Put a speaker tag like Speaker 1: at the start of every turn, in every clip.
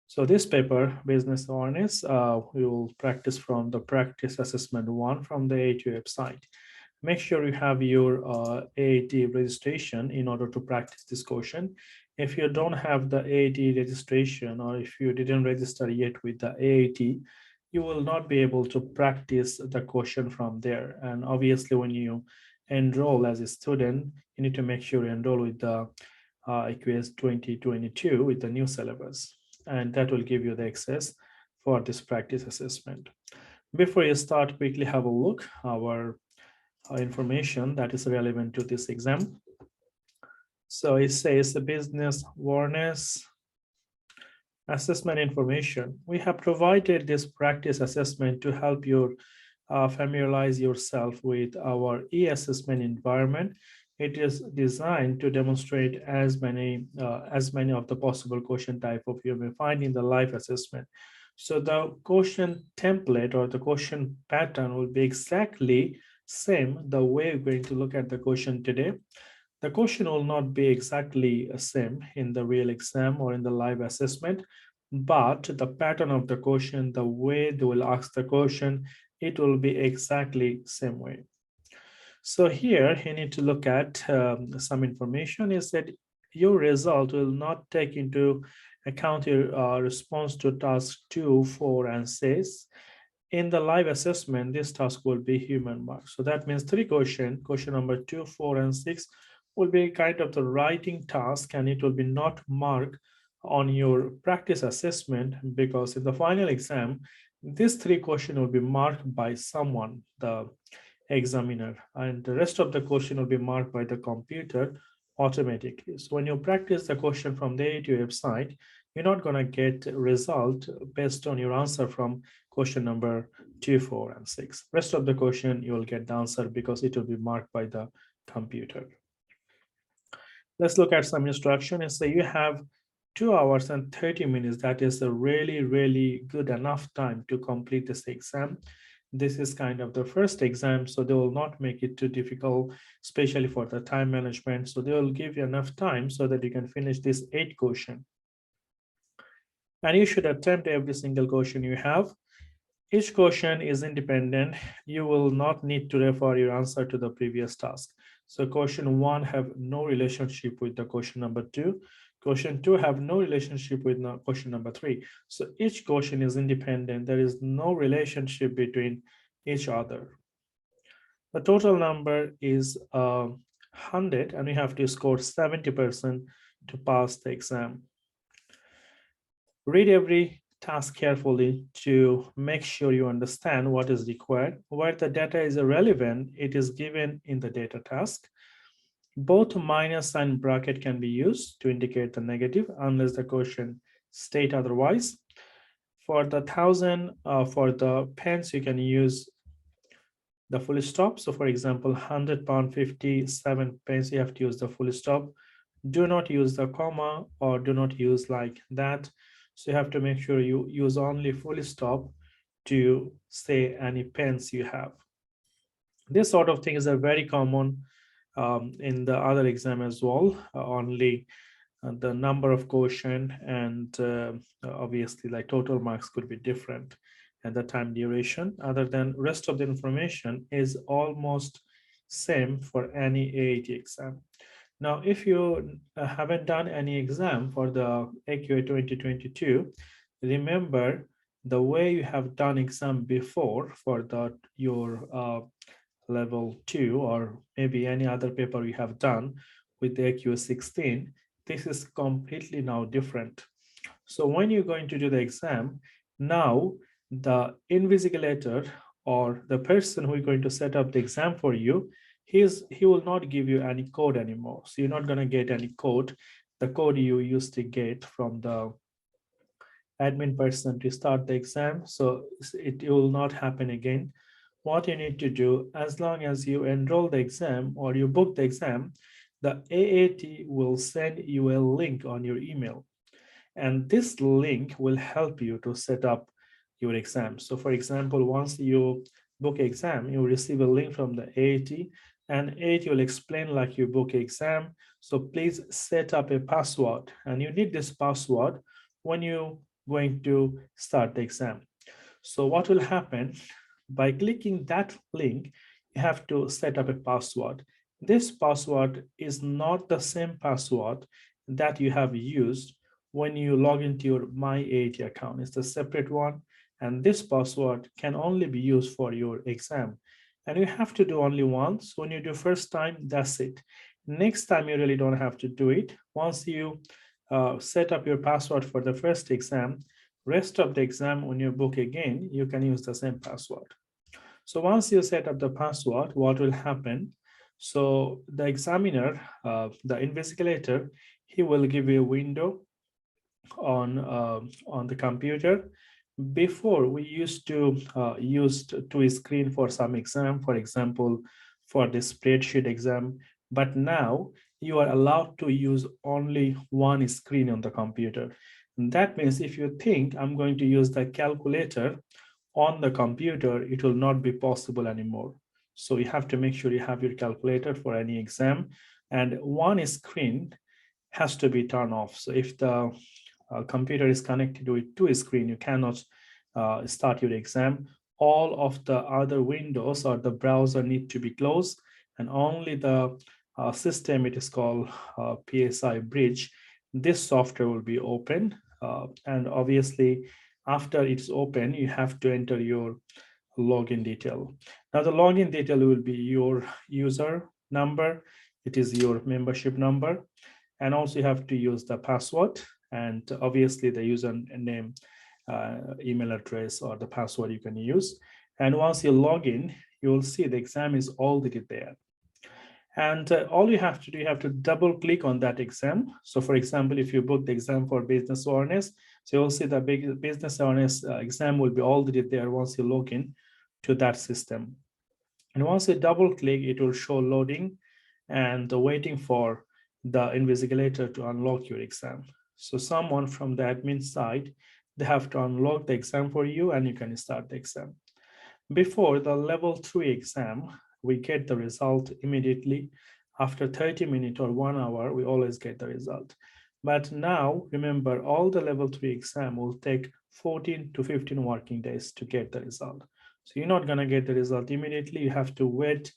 Speaker 1: So this paper, Business Awareness, we will practice from the Practice Assessment 1 from the AAT website. Make sure you have your AAT registration in order to practice this question. If you don't have the AAT registration, or if you didn't register yet with the AAT, you will not be able to practice the question from there. And obviously, when you enroll as a student, you need to make sure you enroll with the EQS 2022 with the new syllabus, and that will give you the access for this practice assessment. Before you start, quickly have a look our information that is relevant to this exam. So it says the business awareness assessment information. We have provided this practice assessment to help you familiarize yourself with our e-assessment environment. It is designed to demonstrate as many of the possible question type of you may find in the live assessment. So the question template or the question pattern will be exactly same the way we're going to look at the question today. The question will not be exactly the same in the real exam or in the live assessment, but the pattern of the question, the way they will ask the question, it will be exactly same way. So here you need to look at some information is that your result will not take into account your response to task 2, 4, and 6. In the live assessment, this task will be human mark. So that means 3 questions, question number 2, 4, and 6 will be kind of the writing task, and it will be not marked on your practice assessment, because in the final exam, these 3 questions will be marked by someone, the examiner, and the rest of the question will be marked by the computer automatically. So when you practice the question from the AAT website, you're not going to get a result based on your answer from question number 2, 4, and 6. Rest of the question, you will get the answer because it will be marked by the computer. Let's look at some instruction and say you have 2 hours and 30 minutes. That is a really good enough time to complete this exam. This is kind of the first exam, so they will not make it too difficult, especially for the time management. So they will give you enough time so that you can finish this 8 question. And you should attempt every single question you have. Each question is independent. You will not need to refer your answer to the previous task. So question 1 have no relationship with the question number 2. Question 2 have no relationship with question number 3. So each question is independent. There is no relationship between each other. The total number is 100, and we have to score 70% to pass the exam. Read every task carefully to make sure you understand what is required. Where the data is irrelevant, it is given in the data task. Both minus and bracket can be used to indicate the negative unless the question state otherwise. For the 1,000, for the pence, you can use the full stop. So for example, 100 pound 57 pence, you have to use the full stop. Do not use the comma or do not use like that. So you have to make sure you use only full stop to say any pence you have. This sort of things are very common in the other exam as well. Only the number of question and obviously like total marks could be different, and the time duration. Other than rest of the information is almost same for any AAT exam. Now, if you haven't done any exam for the AQA 2022, remember the way you have done exam before for your level 2 or maybe any other paper you have done with the AQA 16, this is completely now different. So when you're going to do the exam, now the invigilator or the person who is going to set up the exam for you, he will not give you any code anymore. So you're not going to get any code. The code you used to get from the admin person to start the exam. So it will not happen again. What you need to do, as long as you enroll the exam or you book the exam, the AAT will send you a link on your email. And this link will help you to set up your exam. So for example, once you book exam, you will receive a link from the AAT, and AAT will explain like you book exam. So please set up a password, and you need this password when you going to start the exam. So what will happen, by clicking that link, you have to set up a password. This password is not the same password that you have used when you log into your My AAT account. It's a separate one, and this password can only be used for your exam. And you have to do only once. When you do first time, that's it. Next time, you really don't have to do it. Once you set up your password for the first exam, rest of the exam, when you book again, you can use the same password. So once you set up the password, what will happen? So the examiner, the investigator, he will give you a window on the computer. Before, we used to use to screen for some exam, for example, for the spreadsheet exam. But now you are allowed to use only one screen on the computer. And that means if you think I'm going to use the calculator on the computer, it will not be possible anymore. So you have to make sure you have your calculator for any exam, and one screen has to be turned off. So if the computer is connected to a screen, you cannot start your exam. All of the other windows or the browser need to be closed, and only the system, it is called PSI Bridge, this software will be open. And obviously, after it's open, you have to enter your login detail. Now, the login detail will be your user number, it is your membership number, and also you have to use the password and obviously the username, email address, or the password you can use. And once you log in, you will see the exam is already there. And all you have to do, you have to double click on that exam. So for example, if you book the exam for business awareness, so you'll see the big business awareness exam will be already there once you log in to that system. And once you double click, it will show loading and waiting for the invigilator to unlock your exam. So someone from the admin side, they have to unlock the exam for you and you can start the exam. Before the level 3 exam, we get the result immediately. After 30 minutes or 1 hour, we always get the result. But now, remember, all the level 3 exam will take 14 to 15 working days to get the result. So you're not going to get the result immediately. You have to wait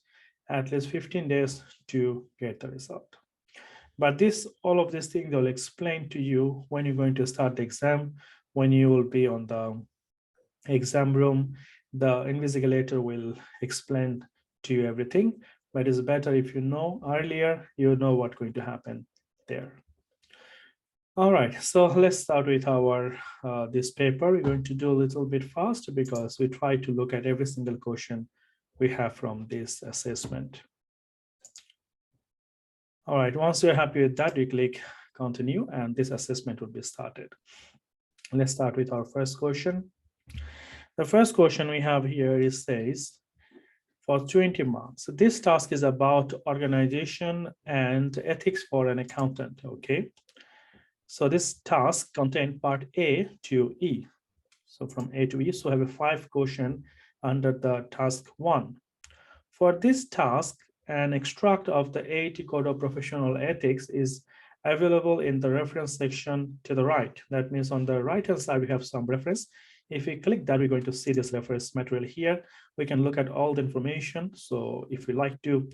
Speaker 1: at least 15 days to get the result. But all of these things they'll explain to you when you're going to start the exam, when you will be on the exam room. The invigilator will explain to you everything, but it's better if you know earlier, you know what's going to happen there. All right, so let's start with our this paper. We're going to do a little bit fast because we try to look at every single question we have from this assessment. All right, once you're happy with that, you click continue and this assessment will be started. Let's start with our first question. The first question we have here is says, for 20 marks. So this task is about organization and ethics for an accountant, okay? So this task contains part A to E. So from A to E, so I have a 5 question under the task 1. For this task, an extract of the AAT Code of Professional Ethics is available in the reference section to the right. That means on the right-hand side, we have some reference. If we click that, we're going to see this reference material here. We can look at all the information. So if we like to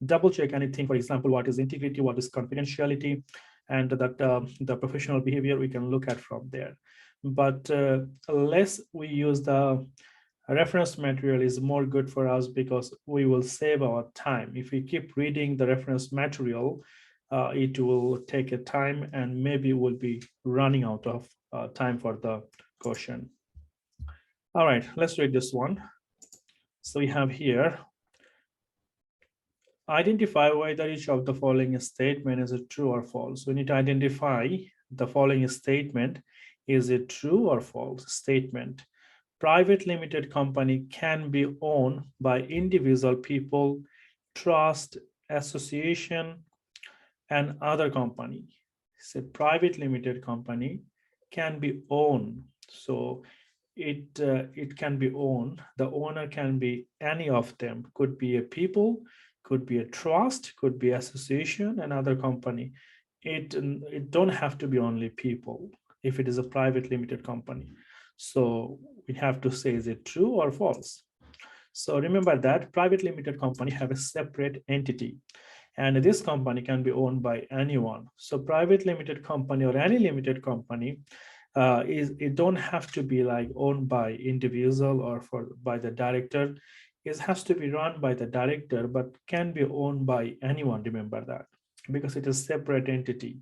Speaker 1: double check anything, for example, what is integrity, what is confidentiality, and that the professional behavior, we can look at from there. But unless we use the reference material is more good for us because we will save our time. If we keep reading the reference material, it will take a time and maybe we'll be running out of time for the question. All right, let's read this one. So we have here, identify whether each of the following statement is a true or false. We need to identify the following statement. Is it true or false statement? Private limited company can be owned by individual people, trust, association, and other company. So private limited company can be owned. So it can be owned. The owner can be any of them. Could be a people, could be a trust, could be association, another company. It don't have to be only people. if it is a private limited company. So we have to say, is it true or false? So remember that private limited company have a separate entity, and this company can be owned by anyone. So private limited company or any limited company it don't have to be like owned by individual or by the director. It has to be run by the director, but can be owned by anyone. Remember that, because it is separate entity.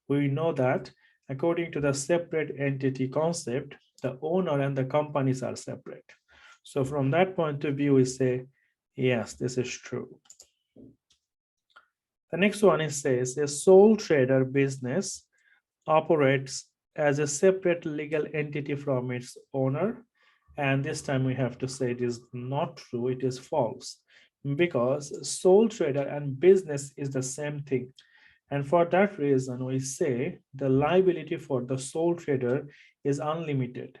Speaker 1: We know that according to the separate entity concept, the owner and the companies are separate. So from that point of view, we say, yes, this is true. The next one is says a sole trader business operates as a separate legal entity from its owner. And this time we have to say it is not true, it is false, because sole trader and business is the same thing. And for that reason, we say the liability for the sole trader is unlimited,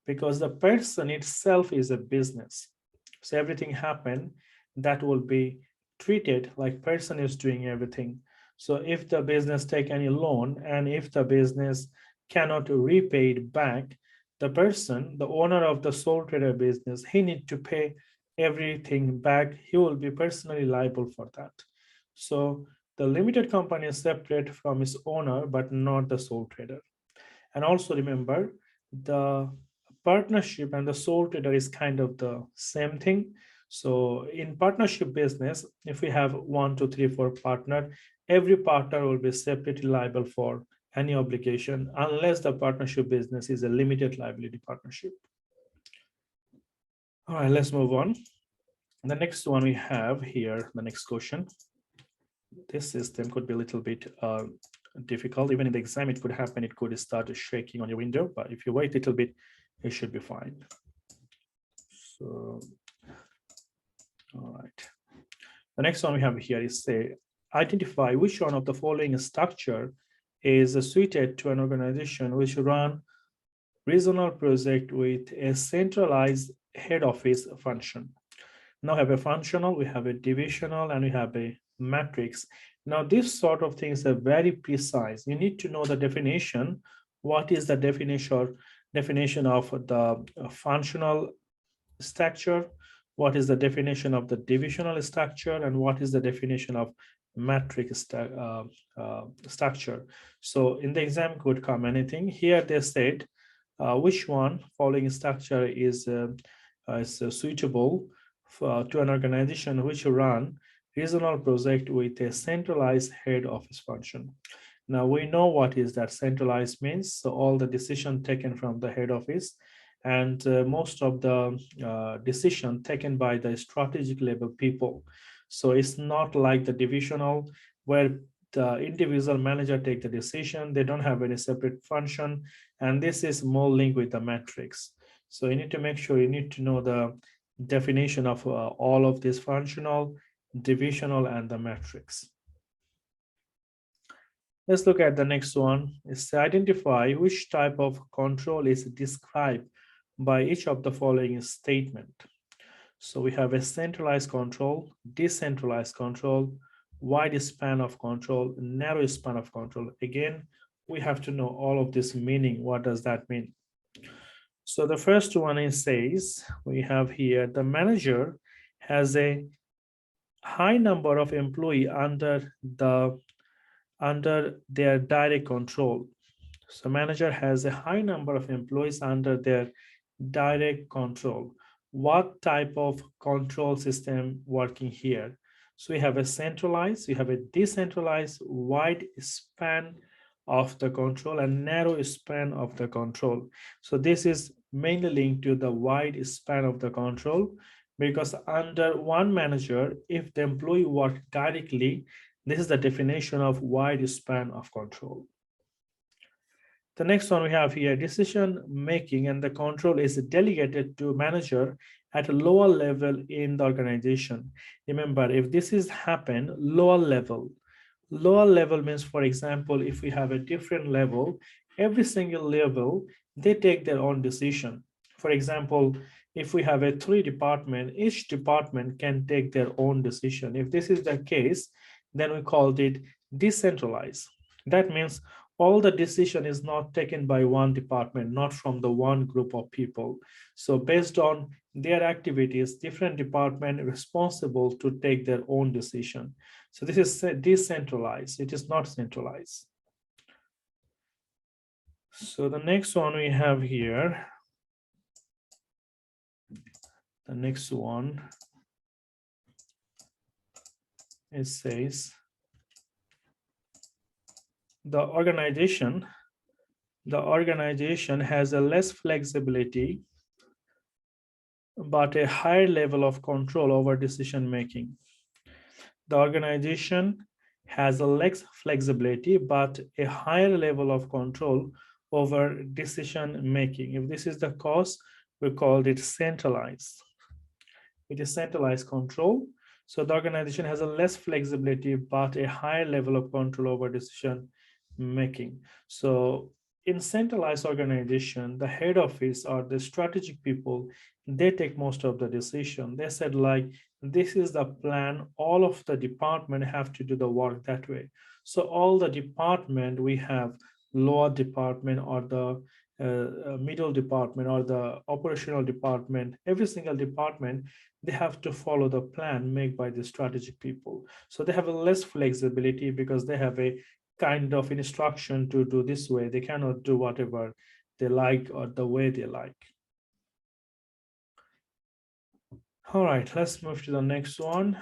Speaker 1: because the person itself is a business. So everything happened, that will be treated like person is doing everything. So if the business take any loan and if the business cannot repay it back, the person, the owner of the sole trader business, he need to pay everything back. He will be personally liable for that. So the limited company is separate from its owner, but not the sole trader. And also remember, the partnership and the sole trader is kind of the same thing. So in partnership business, if we have 1, 2, 3, 4 partner, every partner will be separately liable for any obligation unless the partnership business is a limited liability partnership. All right, let's move on. The next one we have here, the next question. This system could be a little bit difficult. Even in the exam, it could happen. It could start shaking on your window, but if you wait a little bit, it should be fine. So, all right. The next one we have here is say, identify which one of the following structure is suited to an organization which run regional project with a centralized head office function. Now we have a functional, we have a divisional, and we have a matrix. Now this sort of things are very precise. You need to know the definition. What is the definition of the functional structure? What is the definition of the divisional structure? And what is the definition of matrix structure? So in the exam could come anything. Here they said which one following structure is suitable to an organization which run regional project with a centralized head office function. Now we know what is that centralized means. So all the decision taken from the head office, and most of the decision taken by the strategic level people. So it's not like the divisional where the individual manager take the decision. They don't have any separate function, and this is more linked with the matrix. So you need to make sure you need to know the definition of all of this functional, divisional, and the matrix. Let's look at the next one. Is to identify which type of control is described by each of the following statement. So we have a centralized control, decentralized control, wide span of control, narrow span of control. Again, we have to know all of this meaning. What does that mean? So the first one is says, we have here, the manager has a high number of employees under their direct control. So manager has a high number of employees under their direct control. What type of control system working here? So we have a centralized, we have a decentralized, wide span of the control and narrow span of the control. So this is mainly linked to the wide span of the control, because under one manager, if the employee work directly, this is the definition of wide span of control. The next one we have here, decision making and the control is delegated to manager at a lower level in the organization. Remember, if this is happen, lower level means, for example, if we have a different level, every single level, they take their own decision. For example, if we have a 3 department, each department can take their own decision. If this is the case, then we called it decentralized. That means all the decision is not taken by one department, not from the one group of people. So based on their activities, different department responsible to take their own decision. So this is decentralized. It is not centralized. So the next one we have here, the next one, it says the organization has a less flexibility but a higher level of control over decision making. The organization has a less flexibility but a higher level of control over decision making. If this is the cause, we called it centralized. It is centralized control. So the organization has a less flexibility but a higher level of control over decision making. So in centralized organization, the head office or the strategic people, they take most of the decision. They said like, this is the plan, all of the department have to do the work that way. So all the department, we have lower department or the middle department or the operational department, every single department, they have to follow the plan made by the strategic people. So they have a less flexibility because they have a kind of instruction to do this way. They cannot do whatever they like or the way they like. All right, let's move to the next one.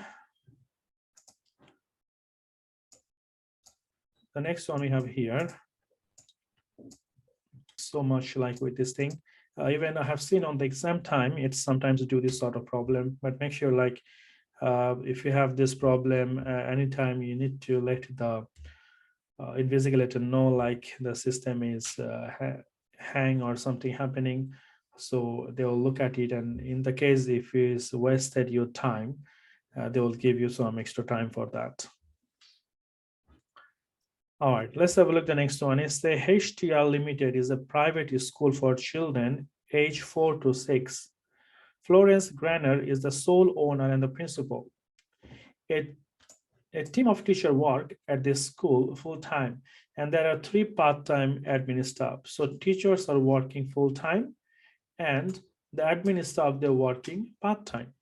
Speaker 1: The next one we have here, so much like with this thing. Even I have seen on the exam time, it's sometimes do this sort of problem, but make sure like if you have this problem, anytime you need to let the investigator know like the system is hang or something happening. So they will look at it, and in the case if it's wasted your time, they will give you some extra time for that. All right, let's have a look. The next one is the HTL Limited is a private school for children age 4 to 6. Florence Granner is the sole owner and the principal. A team of teachers work at this school full-time, and there are 3 part-time admin staff. So teachers are working full-time, and the admin staff, they're working part-time.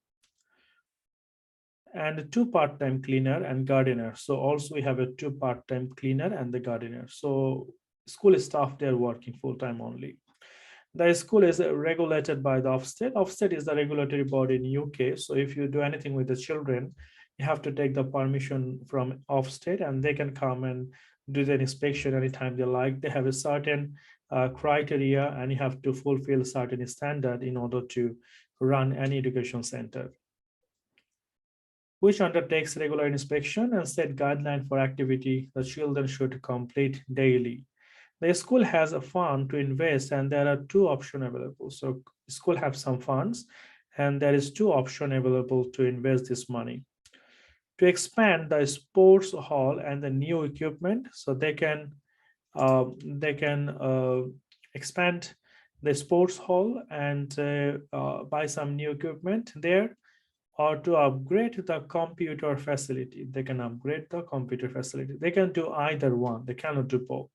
Speaker 1: And 2 part-time cleaner and gardener. So also we have a 2 part-time cleaner and the gardener. So school staff, they're working full-time only. The school is regulated by the Ofsted. Ofsted is the regulatory body in UK. So if you do anything with the children, you have to take the permission from Ofsted, and they can come and do the inspection anytime they like. They have a certain criteria, and you have to fulfill certain standard in order to run any education center, which undertakes regular inspection and set guidelines for activity the children should complete daily. The school has a fund to invest, and there are 2 options available. So school have some funds, and there is 2 options available to invest this money. To expand the sports hall and the new equipment, so they can expand the sports hall and buy some new equipment there, or to upgrade the computer facility. They can upgrade the computer facility. They can do either one. They cannot do both.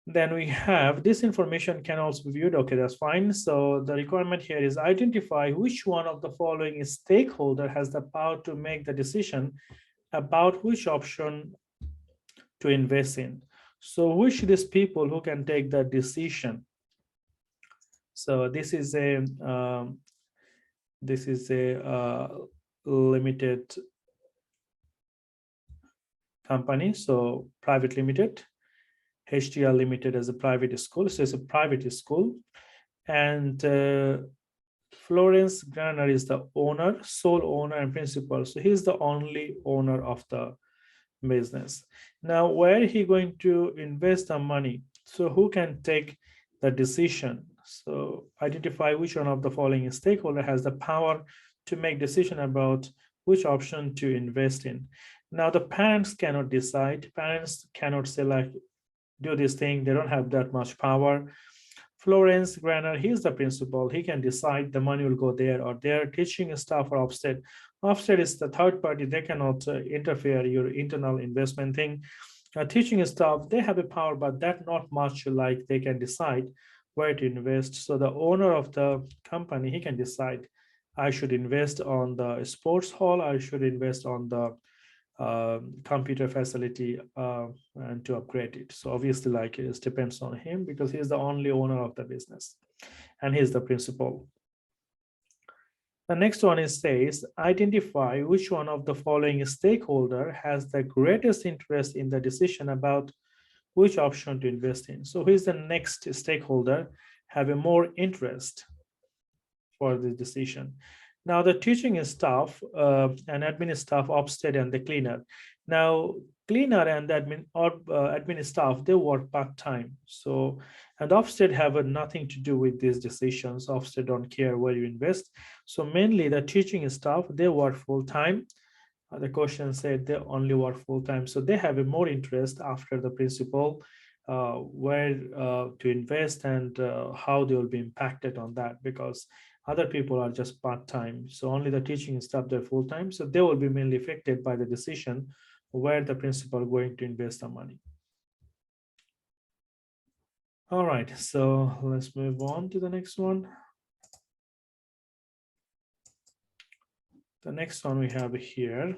Speaker 1: Then we have this information can also be viewed. Okay, that's fine. So the requirement here is identify which one of the following stakeholder has the power to make the decision about which option to invest in. So which these people who can take the decision. So this is a limited company, so private limited. HTL Limited as a private school, so it's a private school, and Florence Granner is the owner, sole owner and principal. So he's the only owner of the business. Now, where is he going to invest the money? So who can take the decision? So identify which one of the following stakeholder has the power to make decision about which option to invest in. Now, the parents cannot decide. Parents cannot say like, do this thing. They don't have that much power. Florence Granner, he's the principal. He can decide the money will go there or there. Teaching staff or Ofsted. Ofsted is the third party. They cannot interfere your internal investment thing. Teaching staff, they have a power, but that not much like they can decide where to invest. So the owner of the company, he can decide, I should invest on the sports hall, I should invest on the computer facility and to upgrade it. So obviously, like it depends on him because he's the only owner of the business and he's the principal. The next one is says, identify which one of the following stakeholder has the greatest interest in the decision about which option to invest in. So who is the next stakeholder have a more interest for the decision? Now the teaching staff and admin staff upstate and the cleaner. Now cleaner and the admin staff, they work part-time. So and upstate have nothing to do with these decisions. Upstate don't care where you invest. So mainly the teaching staff, they work full-time. The question said they only work full-time, so they have a more interest after the principal where to invest and how they will be impacted on that, because other people are just part-time. So only the teaching staff, they're full-time, so they will be mainly affected by the decision where the principal going to invest the money. All right, so let's move on to the next one. The next one we have here.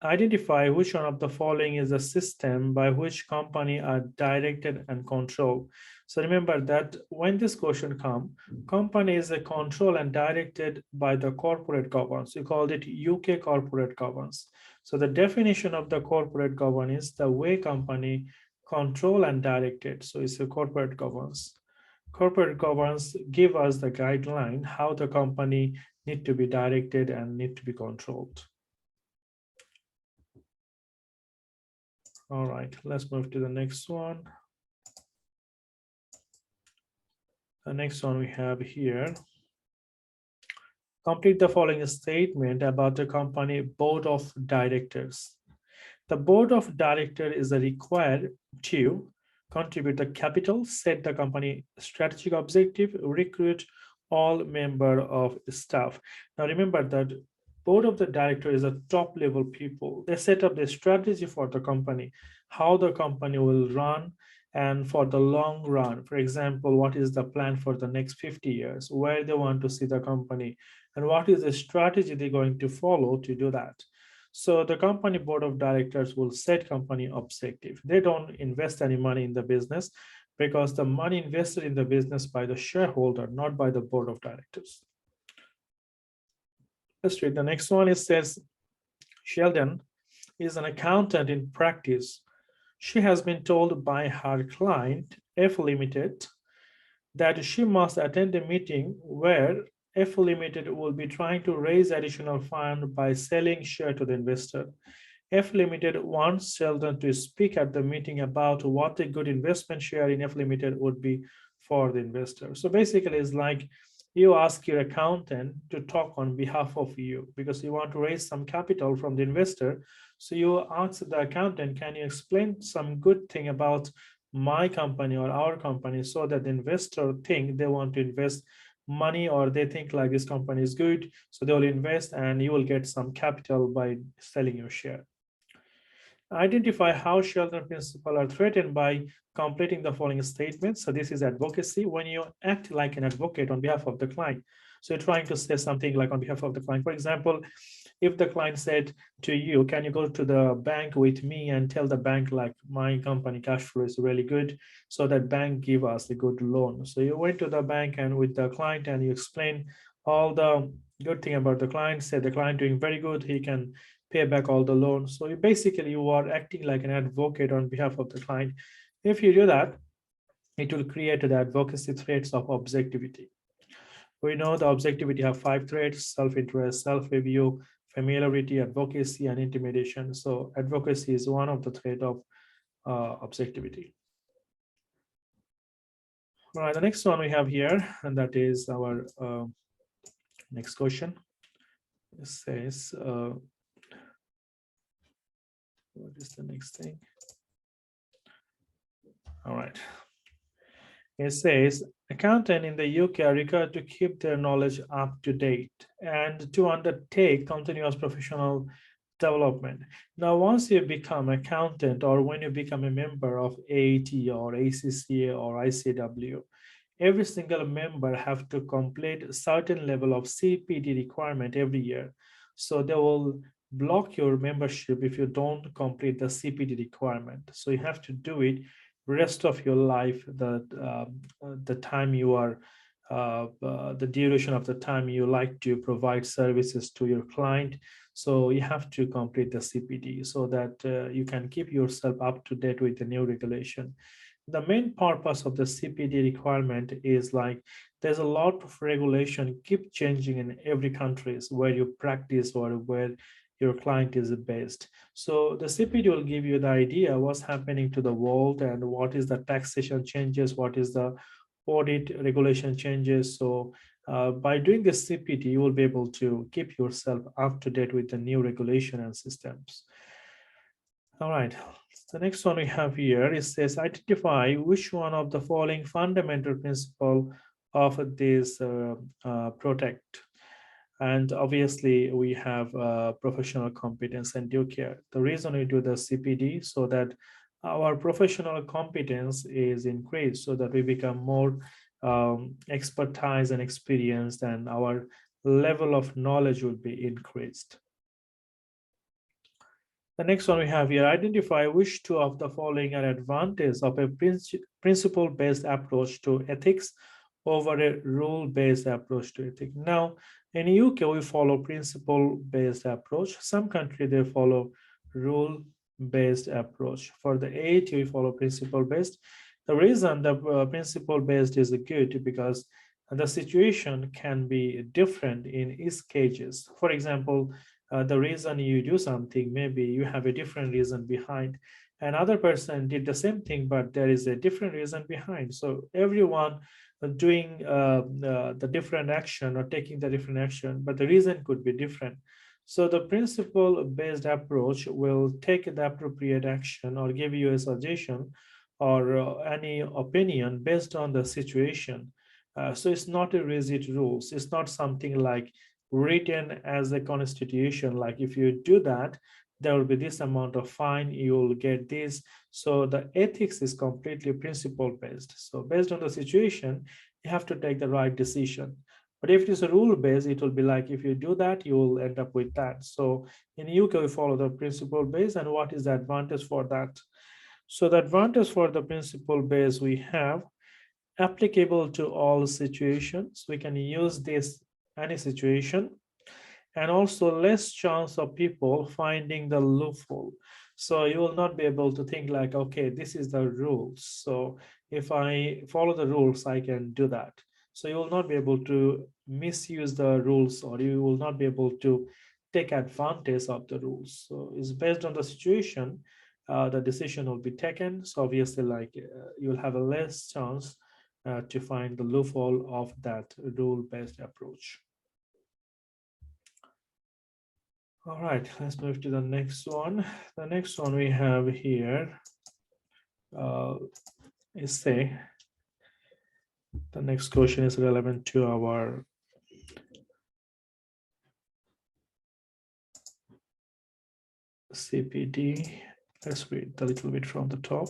Speaker 1: Identify which one of the following is a system by which company are directed and controlled. So remember that when this question comes, company is controlled and directed by the corporate governance. We called it UK corporate governance. So the definition of the corporate governance is the way company control and directed. So it's a corporate governance. Corporate governance give us the guideline how the company need to be directed and need to be controlled. All right, let's move to the next one. The next one we have here. Complete the following statement about the company board of directors. The board of directors is required to contribute the capital, set the company strategic objective, recruit all member of staff. Now remember that board of the director is a top level people. They set up the strategy for the company, how the company will run, and for the long run. For example, what is the plan for the next 50 years, where they want to see the company, and what is the strategy they're going to follow to do that. So the company board of directors will set company objective. They don't invest any money in the business because the money invested in the business by the shareholder, not by the board of directors. Let's read the next one. It says, Sheldon is an accountant in practice. She has been told by her client, F Limited, that she must attend a meeting where F Limited will be trying to raise additional fund by selling share to the investor. F Limited wants Sheldon to speak at the meeting about what a good investment share in F Limited would be for the investor. So basically, it's like you ask your accountant to talk on behalf of you because you want to raise some capital from the investor. So you ask the accountant, can you explain some good thing about my company or our company so that the investor think they want to invest money or they think like this company is good. So they will invest and you will get some capital by selling your share. Identify how Sheldon principal are threatened by completing the following statements. So this is advocacy. When you act like an advocate on behalf of the client, so you're trying to say something like on behalf of the client. For example, if the client said to you, can you go to the bank with me and tell the bank like my company cash flow is really good, so that bank give us a good loan. So you went to the bank and with the client and you explain all the good thing about the client, said the client doing very good, he can pay back all the loans. So you are acting like an advocate on behalf of the client. If you do that, it will create the advocacy threats of objectivity. We know the objectivity have 5 threats: self-interest, self-review, familiarity, advocacy, and intimidation. So advocacy is one of the threat of objectivity. All right, the next one we have here, and that is our next question. It says, what is the next thing? All right. It says, accountants in the UK are required to keep their knowledge up to date and to undertake continuous professional development. Now, once you become accountant or when you become a member of AAT or ACCA or ICW, every single member have to complete a certain level of CPD requirement every year. So they will block your membership if you don't complete the CPD requirement. So you have to do it rest of your life, the time you are the duration of the time you like to provide services to your client. So you have to complete the CPD so that you can keep yourself up to date with the new regulation. The main purpose of the CPD requirement is like there's a lot of regulation keep changing in every countries where you practice or where your client is based. So the CPD will give you the idea what's happening to the world and what is the taxation changes, what is the audit regulation changes. So by doing this CPD, you will be able to keep yourself up to date with the new regulation and systems. All right, the next one we have here, it says identify which one of the following fundamental principle of this protect. And obviously we have professional competence and due care. The reason we do the CPD so that our professional competence is increased so that we become more expertise and experienced and our level of knowledge will be increased. The next one we have here, identify which two of the following are advantages of a principle-based approach to ethics over a rule-based approach to ethics. Now, in UK, we follow principle-based approach. Some countries, they follow rule-based approach. For the AAT, we follow principle-based. The reason the principle-based is good because the situation can be different in each cases. For example, the reason you do something, maybe you have a different reason behind. Another person did the same thing, but there is a different reason behind. So everyone doing the different action or taking the different action, but the reason could be different. So the principle-based approach will take the appropriate action or give you a suggestion or any opinion based on the situation. So it's not a rigid rules. It's not something like written as a constitution, like if you do that, there will be this amount of fine, you will get this. So the ethics is completely principle based. So based on the situation, you have to take the right decision. But if it is a rule based, it will be like if you do that, you will end up with that. So in UK, we follow the principle base. And what is the advantage for that? So the advantage for the principle base we have applicable to all situations. We can use this any situation, and also less chance of people finding the loophole. So you will not be able to think like, okay, this is the rules. So if I follow the rules, I can do that. So you will not be able to misuse the rules, or you will not be able to take advantage of the rules. So it's based on the situation, the decision will be taken. So obviously, like you'll have a less chance to find the loophole of that rule-based approach. All right, let's move to the next one. The next one we have here is say, the next question is relevant to our CPD. Let's read a little bit from the top.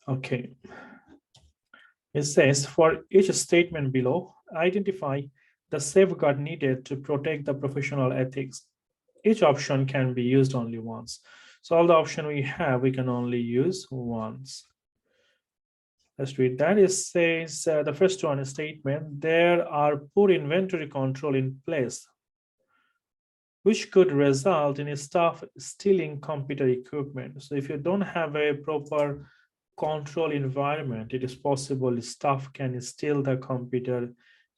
Speaker 1: Okay. It says, for each statement below, identify the safeguard needed to protect the professional ethics. Each option can be used only once. So all the option we have, we can only use once. Let's read that. It says, the first one is statement, there are poor inventory control in place, which could result in staff stealing computer equipment. So if you don't have a proper control environment, it is possible staff can steal the computer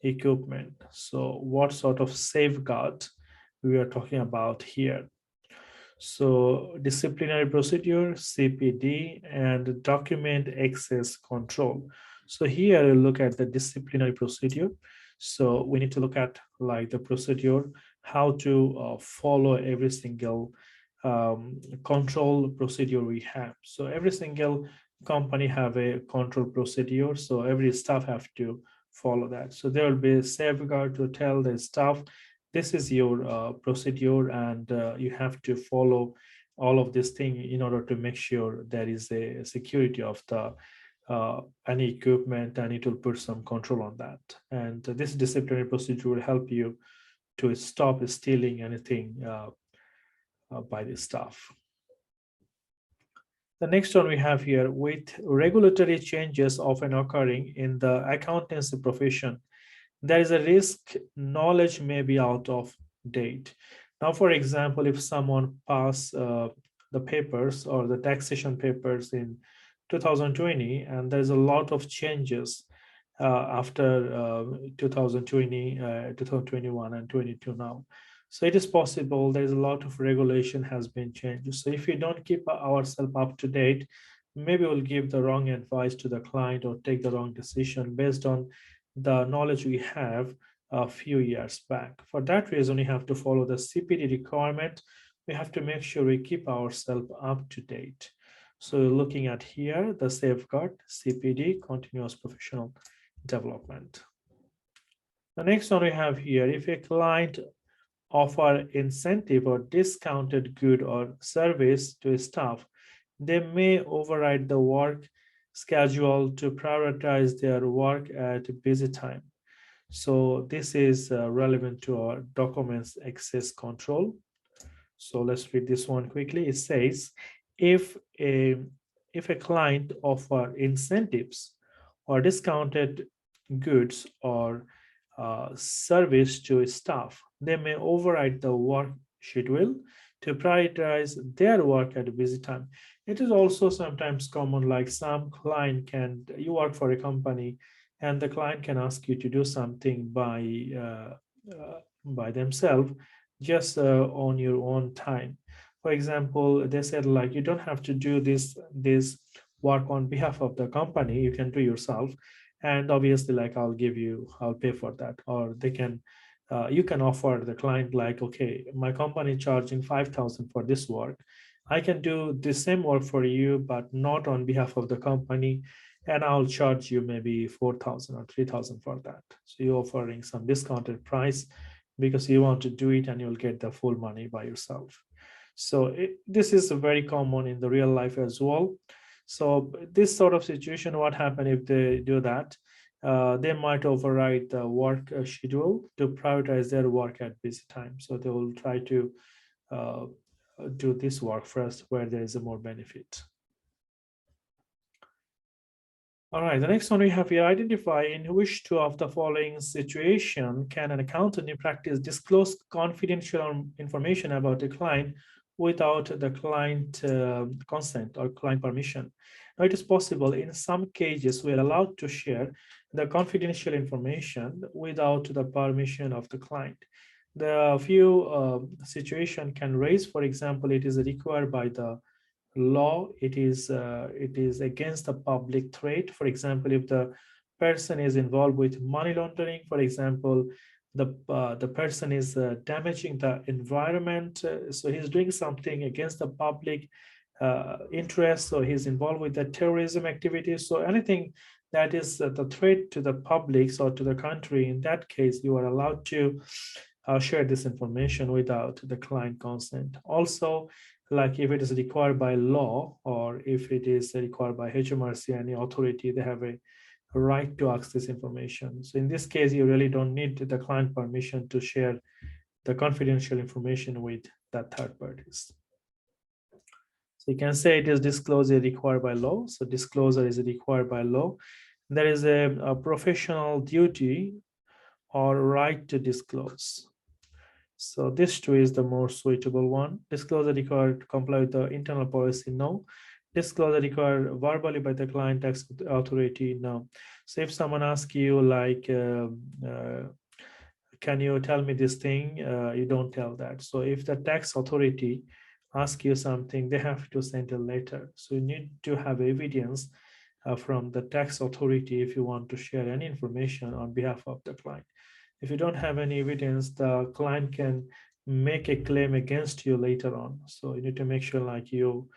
Speaker 1: equipment. So what sort of safeguard we are talking about here? So disciplinary procedure, CPD, and document access control. So here we look at the disciplinary procedure. So we need to look at like the procedure, how to follow every single control procedure we have. So every single company have a control procedure. So every staff have to follow that. So there will be a safeguard to tell the staff this is your procedure, and you have to follow all of this thing in order to make sure there is a security of the any equipment, and it will put some control on that. And this disciplinary procedure will help you to stop stealing anything by the staff. The next one we have here: with regulatory changes often occurring in the accountancy profession, there is a risk knowledge may be out of date. Now, for example, if someone pass the papers or the taxation papers in 2020, and there's a lot of changes after 2020, 2021, and 22 now. So it is possible there's a lot of regulation has been changed. So if we don't keep ourselves up to date, maybe we'll give the wrong advice to the client or take the wrong decision based on the knowledge we have a few years back. For that reason, we have to follow the CPD requirement. We have to make sure we keep ourselves up to date. So looking at here, the safeguard CPD, continuous professional development. The next one we have here: if a client offer incentive or discounted good or service to staff, they may override the work schedule to prioritize their work at busy time. So this is relevant to our documents access control. So let's read this one quickly. It says, if a client offer incentives or discounted goods or service to staff, they may override the work schedule to prioritize their work at a busy time. It is also sometimes common, like some client can, you work for a company and the client can ask you to do something by themselves, just on your own time. For example, they said like, you don't have to do this work on behalf of the company, you can do yourself. And obviously, like, I'll pay for that. Or they can, you can offer the client like, okay, my company charging 5,000 for this work. I can do the same work for you, but not on behalf of the company, and I'll charge you maybe 4,000 or 3,000 for that. So you're offering some discounted price because you want to do it, and you'll get the full money by yourself. So this is very common in the real life as well. So this sort of situation, what happen if they do that? They might override the work schedule to prioritize their work at busy time. So they will try to uh, do this work first where there is a more benefit. All right, the next one we have here: identify in which two of the following situation can an accountant in practice disclose confidential information about a client without the client consent or client permission. Now, it is possible in some cases we are allowed to share the confidential information without the permission of the client. The few situation can raise, for example, it is required by the law, it is against the public threat. For example, if the person is involved with money laundering, for example, the person is damaging the environment, so he's doing something against the public interest, so he's involved with the terrorism activities. So anything that is the threat to the public or to the country, in that case, you are allowed to share this information without the client consent. Also, like if it is required by law, or if it is required by HMRC, any authority, they have a right to access this information. So in this case, you really don't need the client permission to share the confidential information with that third parties. So you can say it is disclosure required by law. So disclosure is required by law. There is a professional duty or right to disclose. So this two is the more suitable one. Disclosure required to comply with the internal policy, no. Disclosure required verbally by the client tax authority, no. So if someone asks you like, can you tell me this thing? You don't tell that. So if the tax authority asks you something, they have to send a letter. So you need to have evidence from the tax authority if you want to share any information on behalf of the client. If you don't have any evidence, the client can make a claim against you later on. So you need to make sure like you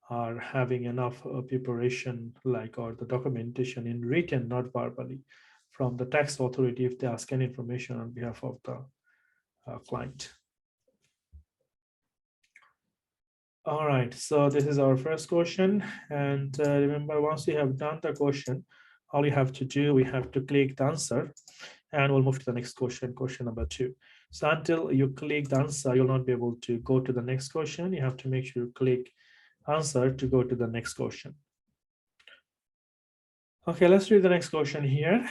Speaker 1: are having enough preparation, like, or the documentation in written, not verbally, from the tax authority if they ask any information on behalf of the client. All right, so this is our first question. And remember, once you have done the question, all you have to do, we have to click the answer, and we'll move to the next question, question number 2. So until you click the answer, you'll not be able to go to the next question. You have to make sure you click answer to go to the next question. Okay, let's read the next question here.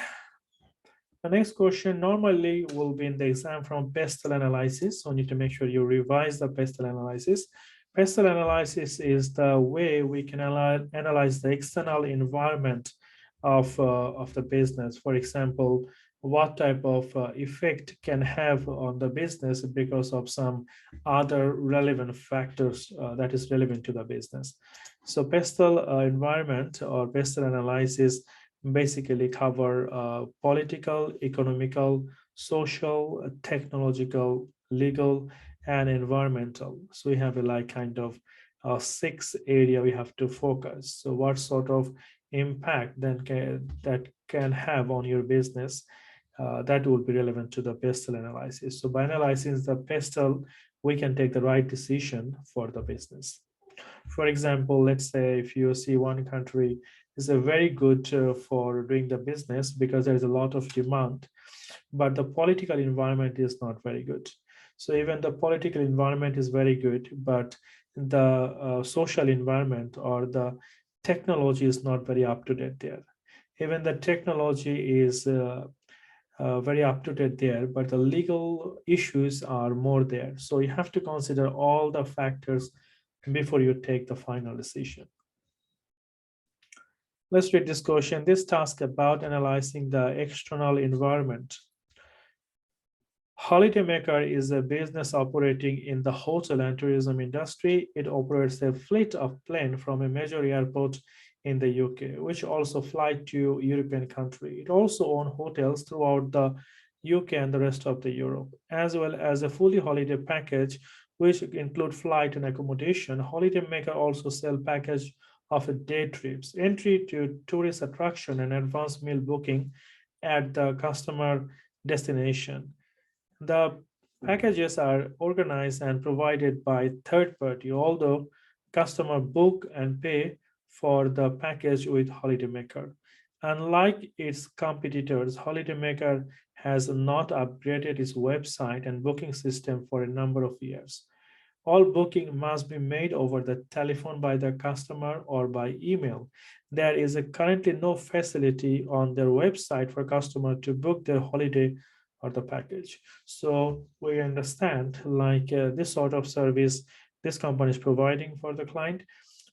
Speaker 1: The next question normally will be in the exam from pestle analysis. So you need to make sure you revise the pestle analysis. Pestle analysis is the way we can analyze the external environment of the business. For example, what type of effect can have on the business because of some other relevant factors that is relevant to the business. So pestle environment or pestle analysis basically cover political, economical, social, technological, legal, and environmental. So we have a like kind of 6 area we have to focus. So what sort of impact then that can have on your business, that will be relevant to the pestle analysis. So by analyzing the pestle, we can take the right decision for the business. For example, let's say if you see one country is a very good for doing the business because there is a lot of demand, but the political environment is not very good. So even the political environment is very good, but the social environment or the technology is not very up to date there. Even the technology is very up to date there, but the legal issues are more there. So you have to consider all the factors before you take the final decision. Let's read this question. This task about analyzing the external environment. Holidaymaker is a business operating in the hotel and tourism industry. It operates a fleet of planes from a major airport in the UK, which also fly to European country. It also owns hotels throughout the UK and the rest of the Europe, as well as a fully holiday package, which include flight and accommodation. Holidaymaker also sell package of day trips, entry to tourist attraction, and advanced meal booking at the customer destination. The packages are organized and provided by third party, although customer book and pay for the package with Holidaymaker. Unlike its competitors, Holidaymaker has not upgraded its website and booking system for a number of years. All booking must be made over the telephone by the customer or by email. There is currently no facility on their website for customer to book their holiday or the package. So we understand like this sort of service this company is providing for the client,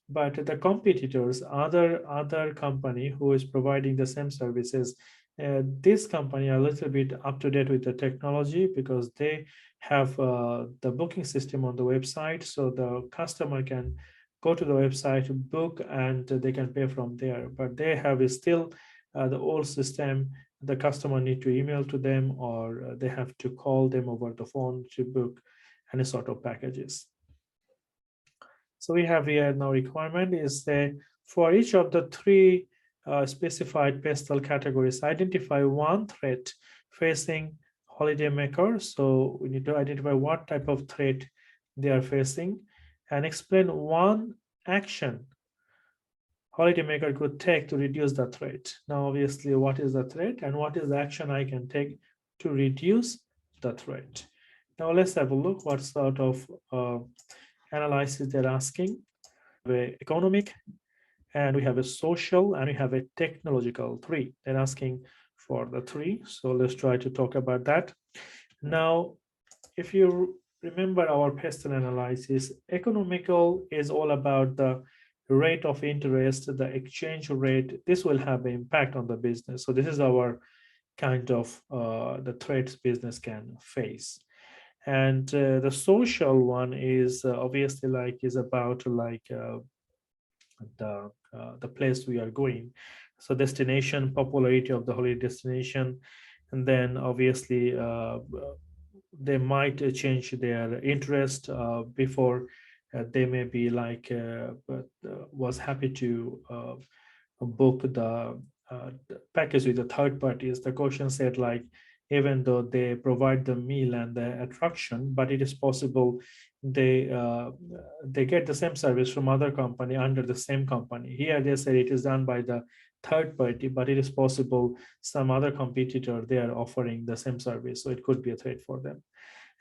Speaker 1: but the competitors, other company who is providing the same services, this company are a little bit up to date with the technology because they have the booking system on the website, so the customer can go to the website, book, and they can pay from there. But they have still the old system. The customer need to email to them or they have to call them over the phone to book any sort of packages. So we have here now requirement is for each of the 3 specified pestle categories, identify one threat facing Holidaymaker. So we need to identify what type of threat they are facing and explain one action Holidaymaker could take to reduce the threat. Now, obviously, what is the threat and what is the action I can take to reduce the threat? Now, let's have a look what sort of analysis they're asking. We have economic, and we have a social, and we have a technological 3. They're asking for the 3. So let's try to talk about that. Now, if you remember our pestle analysis, economical is all about the rate of interest, the exchange rate. This will have an impact on the business. So this is our kind of the threats business can face. And the social one is obviously like is about like the place we are going. So destination, popularity of the holiday destination, and then obviously they might change their interest before they may be like was happy to book the package with the third parties. The question said like even though they provide the meal and the attraction, but it is possible they they get the same service from other company under the same company. Here they say it is done by the third party, but it is possible some other competitor they are offering the same service, so it could be a threat for them.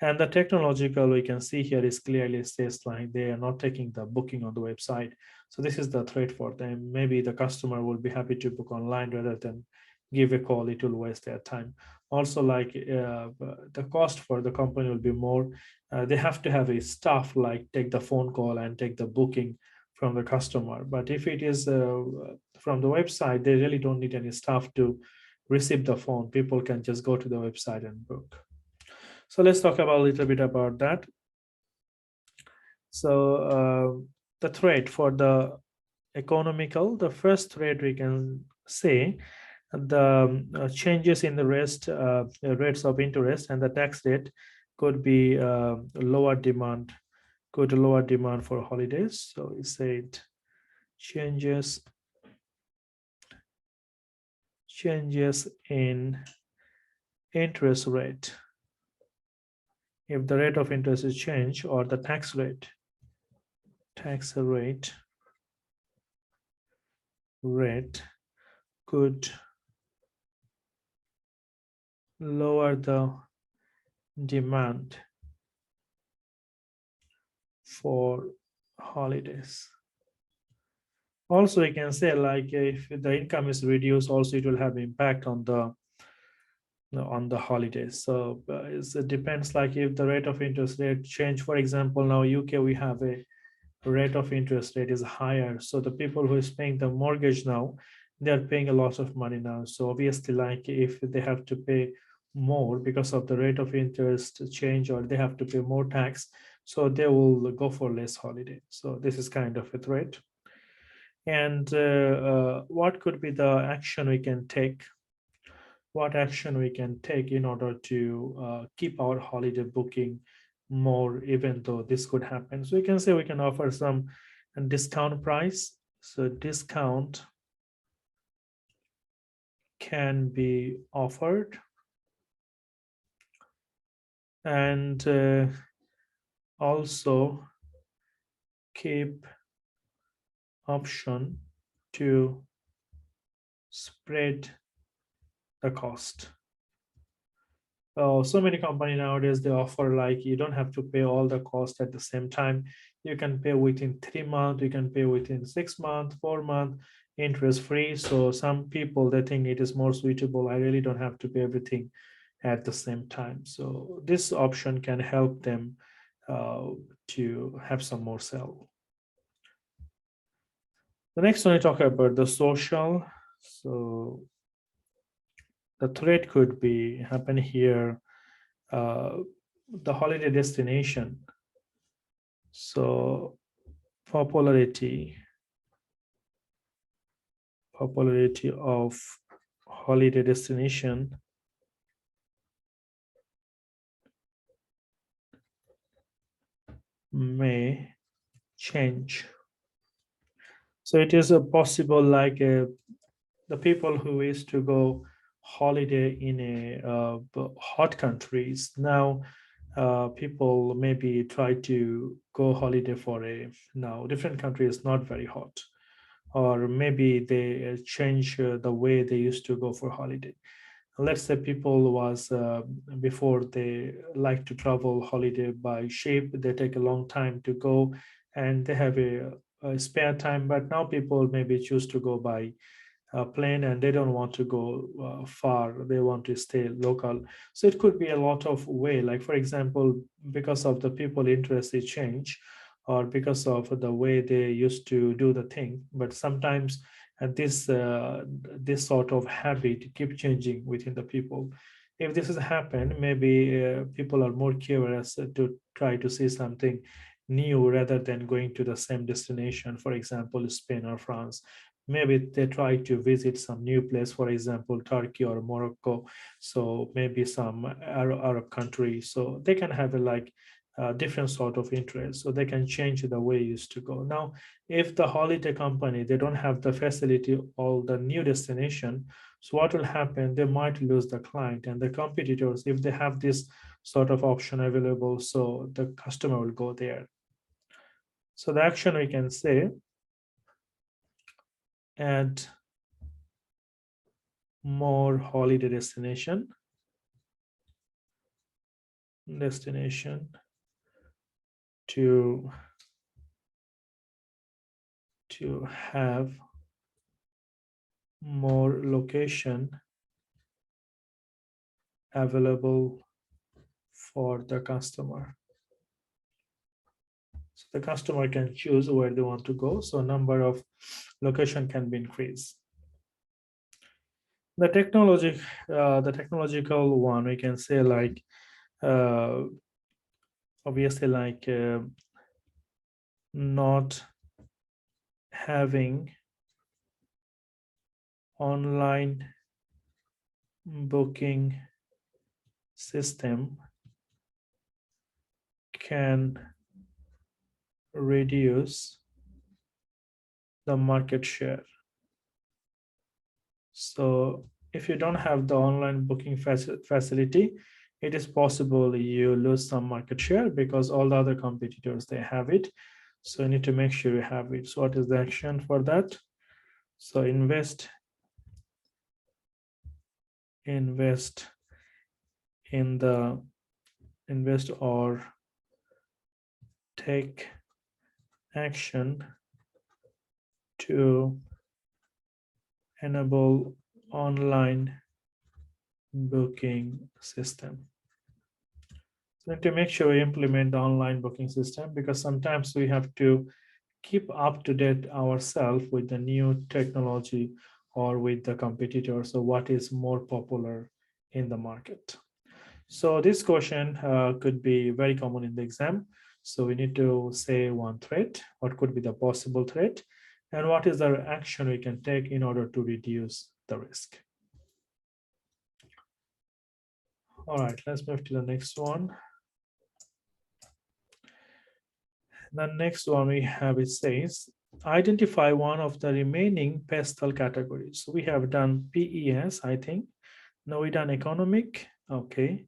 Speaker 1: And the technological we can see here is clearly says like they are not taking the booking on the website. So this is the threat for them. Maybe the customer will be happy to book online rather than give a call. It will waste their time. Also, like the cost for the company will be more. They have to have a staff like take the phone call and take the booking from the customer. But if it is from the website, they really don't need any staff to receive the phone. People can just go to the website and book. So let's talk about a little bit about that. So the threat for the economical, the first threat we can say the changes in the rates of interest and the tax rate could be lower demand, could lower demand for holidays. So we said changes in interest rate. If the rate of interest is changed, or the tax rate could lower the demand for holidays. Also, you can say like if the income is reduced, also it will have impact on the holidays. So it depends, like if the rate of interest rate change, for example, now UK we have a rate of interest rate is higher, so the people who is paying the mortgage now, they are paying a lot of money now. So obviously, like if they have to pay more because of the rate of interest change, or they have to pay more tax, so they will go for less holiday. So this is kind of a threat. And what could be the action we can take? What action we can take in order to keep our holiday booking more, even though this could happen? So we can say we can offer some discount price. So discount can be offered, and also keep option to spread the cost. So many company nowadays, they offer like you don't have to pay all the cost at the same time. You can pay within 3 months, you can pay within 6 months, 4 months, interest free. So some people, they think it is more suitable. I really don't have to pay everything at the same time. So this option can help them to have some more sale. The next one, I talk about the social. So the threat could be happen here, the holiday destination. So popularity of holiday destination may change. So it is a possible like the people who wish to go holiday in a hot countries now, people maybe try to go holiday for a now different country is not very hot, or maybe they change the way they used to go for holiday. Let's say people was before they like to travel holiday by ship, they take a long time to go and they have a spare time, but now people maybe choose to go by plane, and they don't want to go far, they want to stay local. So it could be a lot of way, like for example, because of the people interest they change, or because of the way they used to do the thing. But sometimes this sort of habit keep changing within the people. If this has happened, maybe people are more curious to try to see something new rather than going to the same destination, for example Spain or France. Maybe they try to visit some new place, for example Turkey or Morocco, so maybe some Arab country, so they can have a like different sort of interest, so they can change the way it used to go. Now, if the holiday company, they don't have the facility or the new destination, so what will happen? They might lose the client, and the competitors, if they have this sort of option available, so the customer will go there. So the action we can say, add more holiday destination to have more location available for the customer. So the customer can choose where they want to go. So number of location can be increased. The technological one, we can say like, obviously like not having online booking system can reduce the market share. So if you don't have the online booking facility, it is possible you lose some market share because all the other competitors, they have it. So you need to make sure you have it. So what is the action for that? So invest or take action to enable online booking system. So to make sure we implement the online booking system, because sometimes we have to keep up to date ourselves with the new technology or with the competitors. So what is more popular in the market? So this question could be very common in the exam. So we need to say one threat, what could be the possible threat, and what is the action we can take in order to reduce the risk. All right, let's move to the next one. The next one we have, it says, identify one of the remaining pestle categories. So we have done PES, I think. Now we done economic, okay.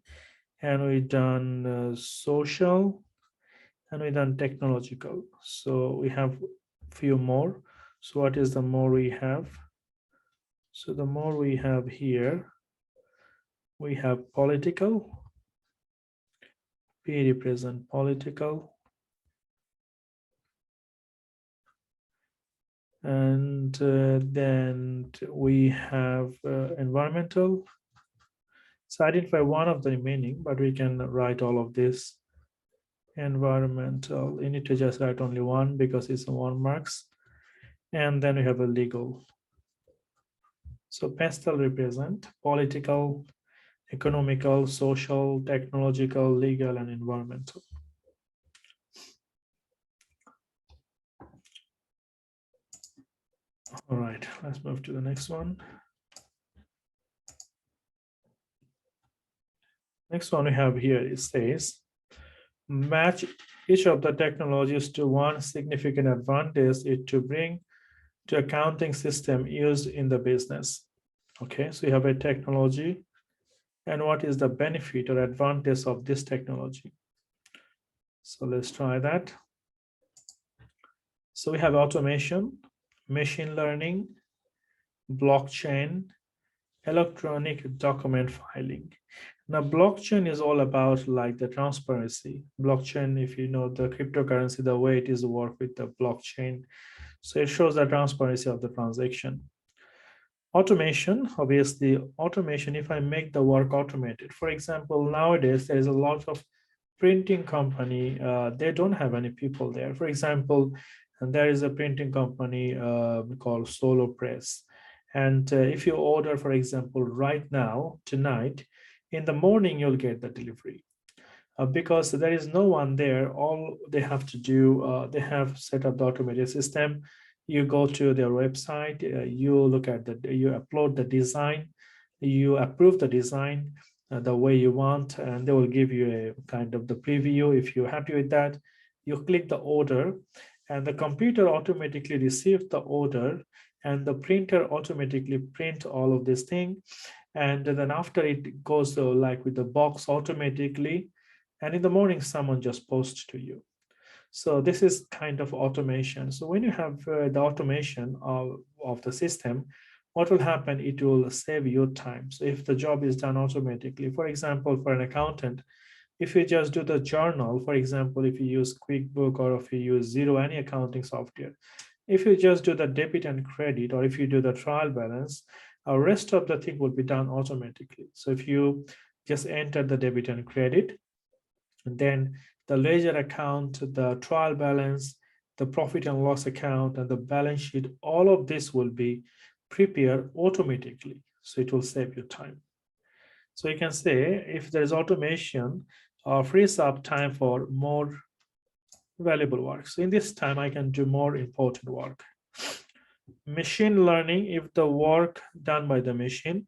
Speaker 1: And we done social, and we done technological. So we have few more. So what is the more we have? So the more we have here, we have political. P represent political. And then we have environmental. So identify one of the remaining, but we can write all of this. Environmental, you need to just write only one because it's 1 marks. And then we have a legal. So pestle represent political, economical, social, technological, legal, and environmental. All right, let's move to the next one. Next one we have here, it says, match each of the technologies to one significant advantage it to bring to accounting system used in the business. Okay, so you have a technology, and what is the benefit or advantage of this technology? So let's try that. So we have automation, machine learning, blockchain, electronic document filing. Now, blockchain is all about like the transparency. Blockchain, if you know the cryptocurrency, the way it is work with the blockchain. So it shows the transparency of the transaction. Automation, obviously, automation, if I make the work automated. For example, nowadays, there's a lot of printing company, they don't have any people there. For example, and there is a printing company called Solo Press. And if you order, for example, right now, tonight, in the morning, you'll get the delivery. Because there is no one there, all they have to do, they have set up the automated system. You go to their website, you look at you upload the design, you approve the design, the way you want, and they will give you a kind of the preview. If you're happy with that, you click the order, and the computer automatically receives the order, and the printer automatically print all of this thing. And then after it goes like with the box automatically, and in the morning someone just posts to you. So this is kind of automation. So when you have the automation of the system, what will happen? It will save your time. So if the job is done automatically, for example, for an accountant, if you just do the journal, for example, if you use QuickBook or if you use Zero, any accounting software, if you just do the debit and credit, or if you do the trial balance, the rest of the thing will be done automatically. So if you just enter the debit and credit, and then the ledger account, the trial balance, the profit and loss account, and the balance sheet, all of this will be prepared automatically. So it will save you time. So you can say if there is automation, frees up time for more valuable work. So in this time, I can do more important work. Machine learning, if the work done by the machine,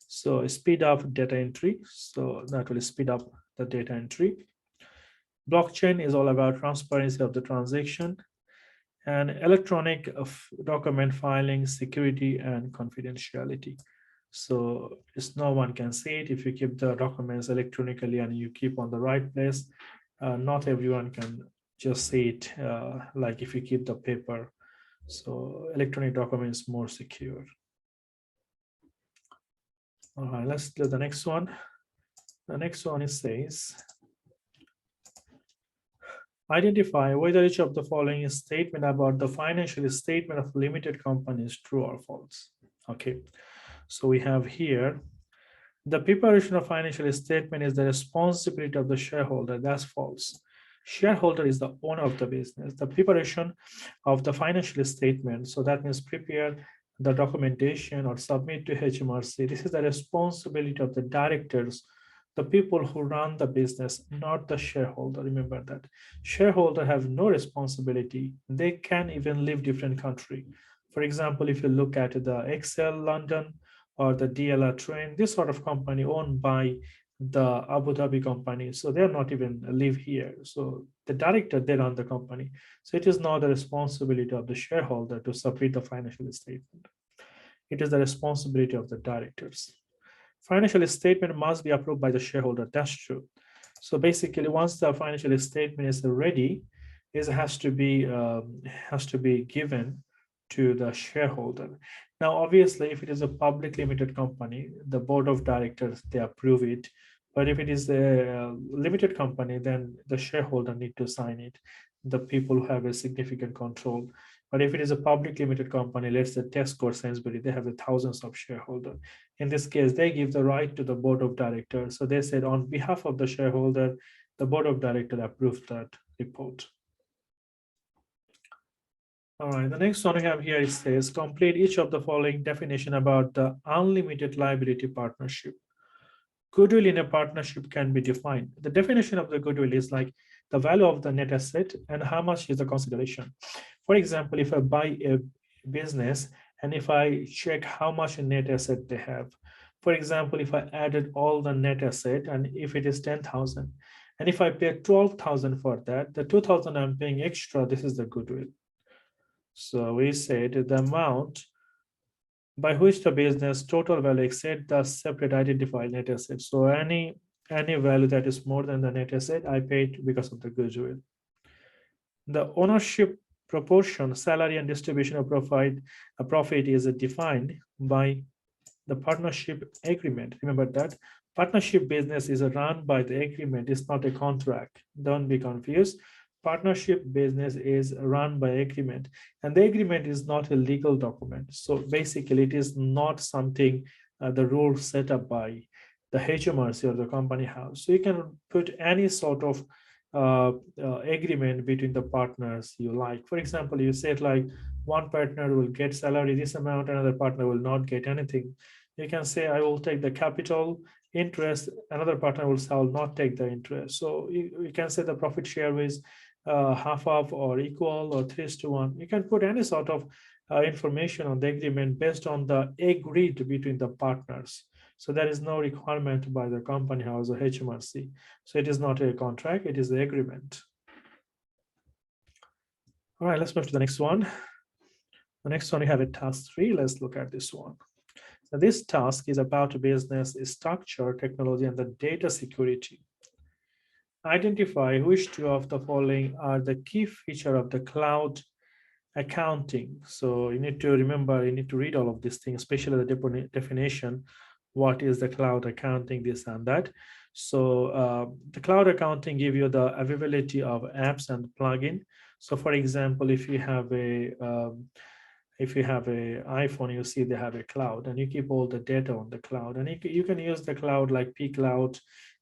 Speaker 1: so speed up data entry. So that will speed up the data entry. Blockchain is all about transparency of the transaction, and electronic document filing, security, and confidentiality. So it's no one can see it. If you keep the documents electronically and you keep on the right place, not everyone can just see it like if you keep the paper. So electronic documents more secure. All right, let's do the next one. The next one is says, identify whether each of the following statement about the financial statement of limited company is true or false. Okay, so we have here, the preparation of financial statement is the responsibility of the shareholder. That's false. Shareholder is the owner of the business. The preparation of the financial statement, so that means prepare the documentation or submit to HMRC. This is the responsibility of the directors, the people who run the business, not the shareholder. Remember that. Shareholder have no responsibility. They can even live different country. For example, if you look at the Excel London or the DLR Train, this sort of company owned by the Abu Dhabi company. So they're not even live here. So the director, they run the company. So it is not the responsibility of the shareholder to submit the financial statement. It is the responsibility of the directors. Financial statement must be approved by the shareholder. That's true. So basically, once the financial statement is ready, it has to be given to the shareholder. Now, obviously, if it is a public limited company, the board of directors, they approve it. But if it is a limited company, then the shareholder need to sign it, the people who have a significant control. But if it is a public limited company, let's say Tesco or Sainsbury, they have the thousands of shareholders. In this case, they give the right to the board of directors. So they said on behalf of the shareholder, the board of directors approved that report. All right, the next one we have here, it says, complete each of the following definition about the unlimited liability partnership. Goodwill in a partnership can be defined. The definition of the goodwill is like the value of the net asset and how much is the consideration. For example, if I buy a business and if I check how much net asset they have, for example, if I added all the net asset and if it is 10,000, and if I pay 12,000 for that, the 2,000 I'm paying extra, this is the goodwill. So we said the amount by which the business total value exceeds the separate identified net asset. So any value that is more than the net asset, I paid because of the goodwill. The ownership proportion, salary and distribution of profit is defined by the partnership agreement. Remember that partnership business is run by the agreement. It's not a contract. Don't be confused. Partnership business is run by agreement, and the agreement is not a legal document. So basically, it is not something the rules set up by the HMRC or the company house. So you can put any sort of agreement between the partners you like. For example, you said like one partner will get salary this amount, another partner will not get anything. You can say I will take the capital interest, another partner will say I will not take the interest. So you can say the profit share is half of or equal or 3:1. You can put any sort of information on the agreement based on the agreed between the partners. So there is no requirement by the company house or HMRC. So it is not a contract, it is the agreement. All right, let's move to the next one. The next one, we have a task 3. Let's look at this one. So this task is about business structure, technology, and the data security. Identify which two of the following are the key feature of the cloud accounting. So you need to remember, you need to read all of these things, especially the definition. What is the cloud accounting, this and that. So the cloud accounting give you the availability of apps and plugin. So for example, if you have a iPhone, you see they have a cloud and you keep all the data on the cloud, and you can use the cloud like P Cloud,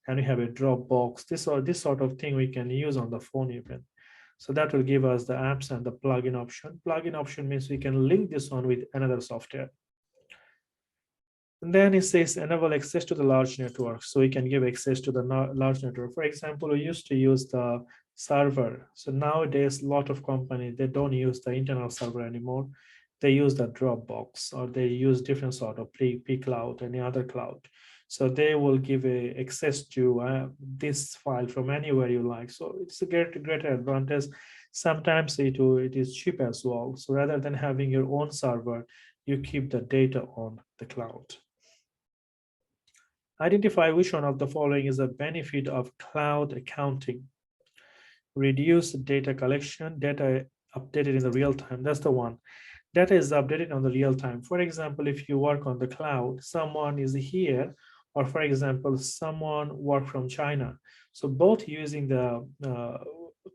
Speaker 1: and we have a Dropbox. This sort of thing we can use on the phone even. So that will give us the apps and the plugin option. Plugin option means we can link this one with another software. And then it says enable access to the large network. So we can give access to the large network. For example, we used to use the server. So nowadays, a lot of companies, they don't use the internal server anymore. They use the Dropbox, or they use different sort of P Cloud, any other cloud. So they will give access to this file from anywhere you like. So it's a greater advantage. Sometimes it is cheap as well. So rather than having your own server, you keep the data on the cloud. Identify which one of the following is a benefit of cloud accounting. Reduce data collection, data updated in the real time. That's the one. Data is updated on the real time. For example, if you work on the cloud, someone is here, or for example, someone work from China. So both using the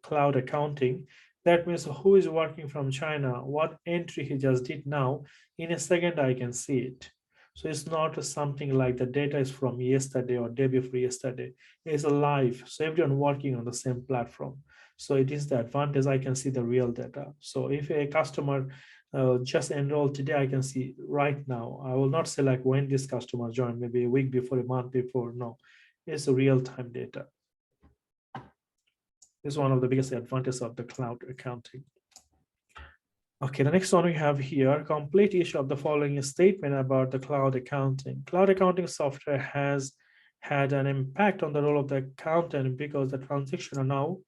Speaker 1: cloud accounting, that means who is working from China, what entry he just did now, in a second I can see it. So it's not something like the data is from yesterday or day before yesterday. It's alive. So everyone working on the same platform. So it is the advantage. I can see the real data. So if a customer just enrolled today, I can see right now. I will not say like when this customer joined, maybe a week before, a month before. No, it's real-time data. This is one of the biggest advantages of the cloud accounting. Okay, the next one we have here, complete each of the following statement about the cloud accounting. Cloud accounting software has had an impact on the role of the accountant because the transactions are now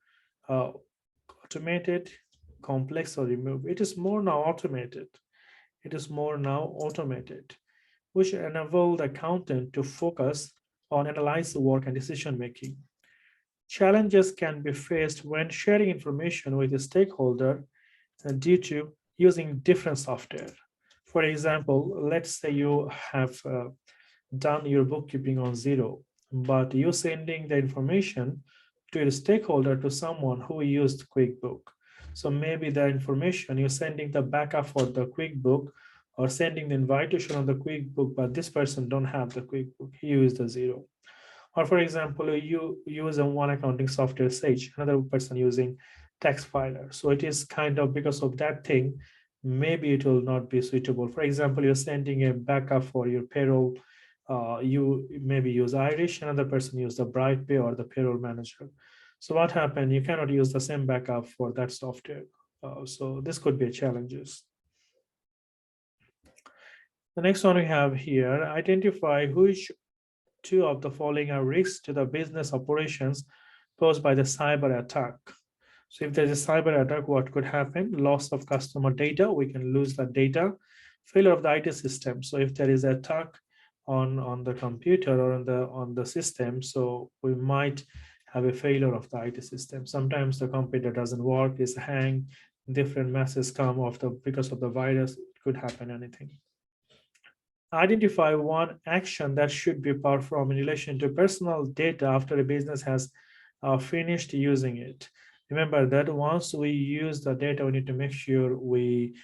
Speaker 1: automated, complex, or removed. It is more now automated. It is more now automated, which enable the accountant to focus on analyze work and decision making. Challenges can be faced when sharing information with a stakeholder due to using different software. For example, let's say you have done your bookkeeping on Zero, but you're sending the information to a stakeholder, to someone who used QuickBook. So maybe the information you're sending the backup for the QuickBook, or sending the invitation on the QuickBook, but this person don't have the QuickBook, he used the Zero. Or for example, you use a one accounting software, Sage, another person using tax filer. So it is kind of because of that thing, maybe it will not be suitable. For example, you're sending a backup for your payroll. You maybe use Irish, another person use the BrightPay or the payroll manager. So what happened? You cannot use the same backup for that software. So this could be a challenges. The next one we have here, identify which two of the following are risks to the business operations posed by the cyber attack. So if there's a cyber attack, what could happen? Loss of customer data, we can lose that data. Failure of the IT system. So if there is an attack on the computer or on the system, so we might have a failure of the IT system. Sometimes the computer doesn't work, is hang, different messages come because of the virus. It could happen anything. Identify one action that should be performed in relation to personal data after a business has finished using it. Remember that once we use the data, we need to make sure we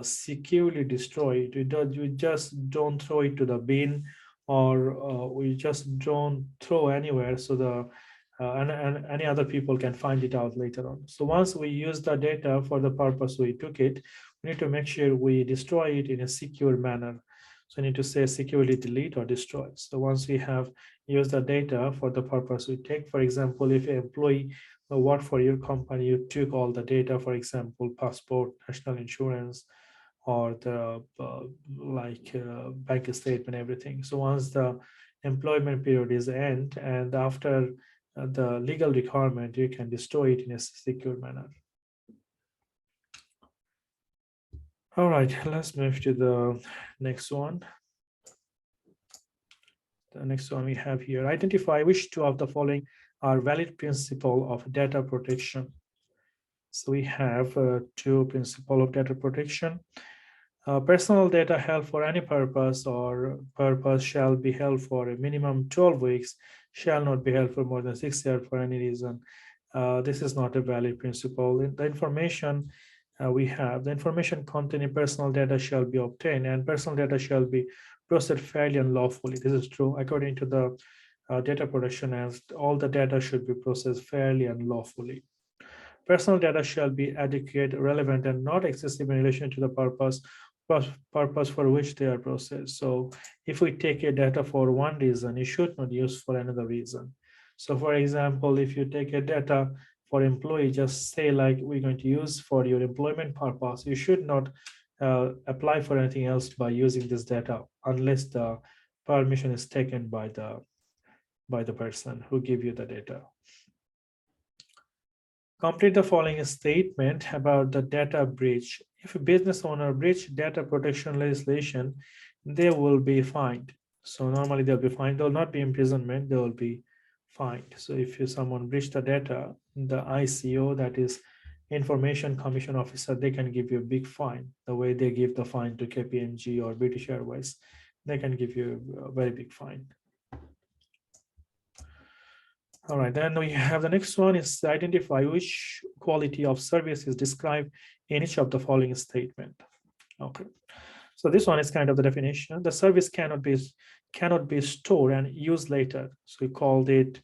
Speaker 1: securely destroy it. We just don't throw it to the bin, or we just don't throw anywhere so the and any other people can find it out later on. So once we use the data for the purpose we took it, we need to make sure we destroy it in a secure manner. So I need to say securely delete or destroy. So once we have used the data for the purpose we take, for example, if an employee worked for your company, you took all the data, for example, passport, national insurance, or the bank statement, everything. So once the employment period is end, and after the legal requirement, you can destroy it in a secure manner. All right, let's move to the next one. The next one we have here, identify which two of the following are valid principle of data protection. So we have two principle of data protection. Personal data held for any purpose or purpose shall be held for a minimum 12 weeks, shall not be held for more than 6 years for any reason. This is not a valid principle. The information we have, the information containing personal data shall be obtained, and personal data shall be processed fairly and lawfully. This is true. According to the Data Protection Act, all the data should be processed fairly and lawfully. Personal data shall be adequate, relevant, and not excessive in relation to the purpose for which they are processed. So if we take a data for one reason, you should not use for another reason. So for example, if you take a data for employee, just say like we're going to use for your employment purpose, you should not apply for anything else by using this data unless the permission is taken by the person who give you the data. Complete the following statement about the data breach. If a business owner breach data protection legislation, they will be fined. So normally they'll be fined. There will not be imprisonment. They will be fined. So if someone breach the data, the ICO, that is Information Commission Officer, they can give you a big fine. The way they give the fine to KPMG or British Airways, they can give you a very big fine. All right, then we have the next one is identify which quality of service is described in each of the following statement. Okay, so this one is kind of the definition. The service cannot be stored and used later. So we called it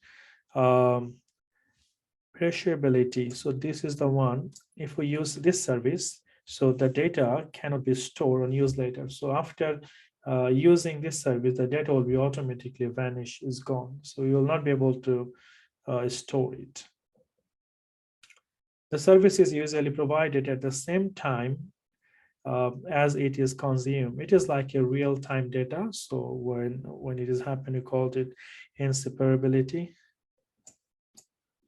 Speaker 1: perishability. So this is the one. If we use this service, so the data cannot be stored and used later. So after using this service, the data will be automatically vanish, is gone. So you will not be able to store it. The service is usually provided at the same time as it is consumed. It is like a real-time data. So when it is happening, we called it inseparability.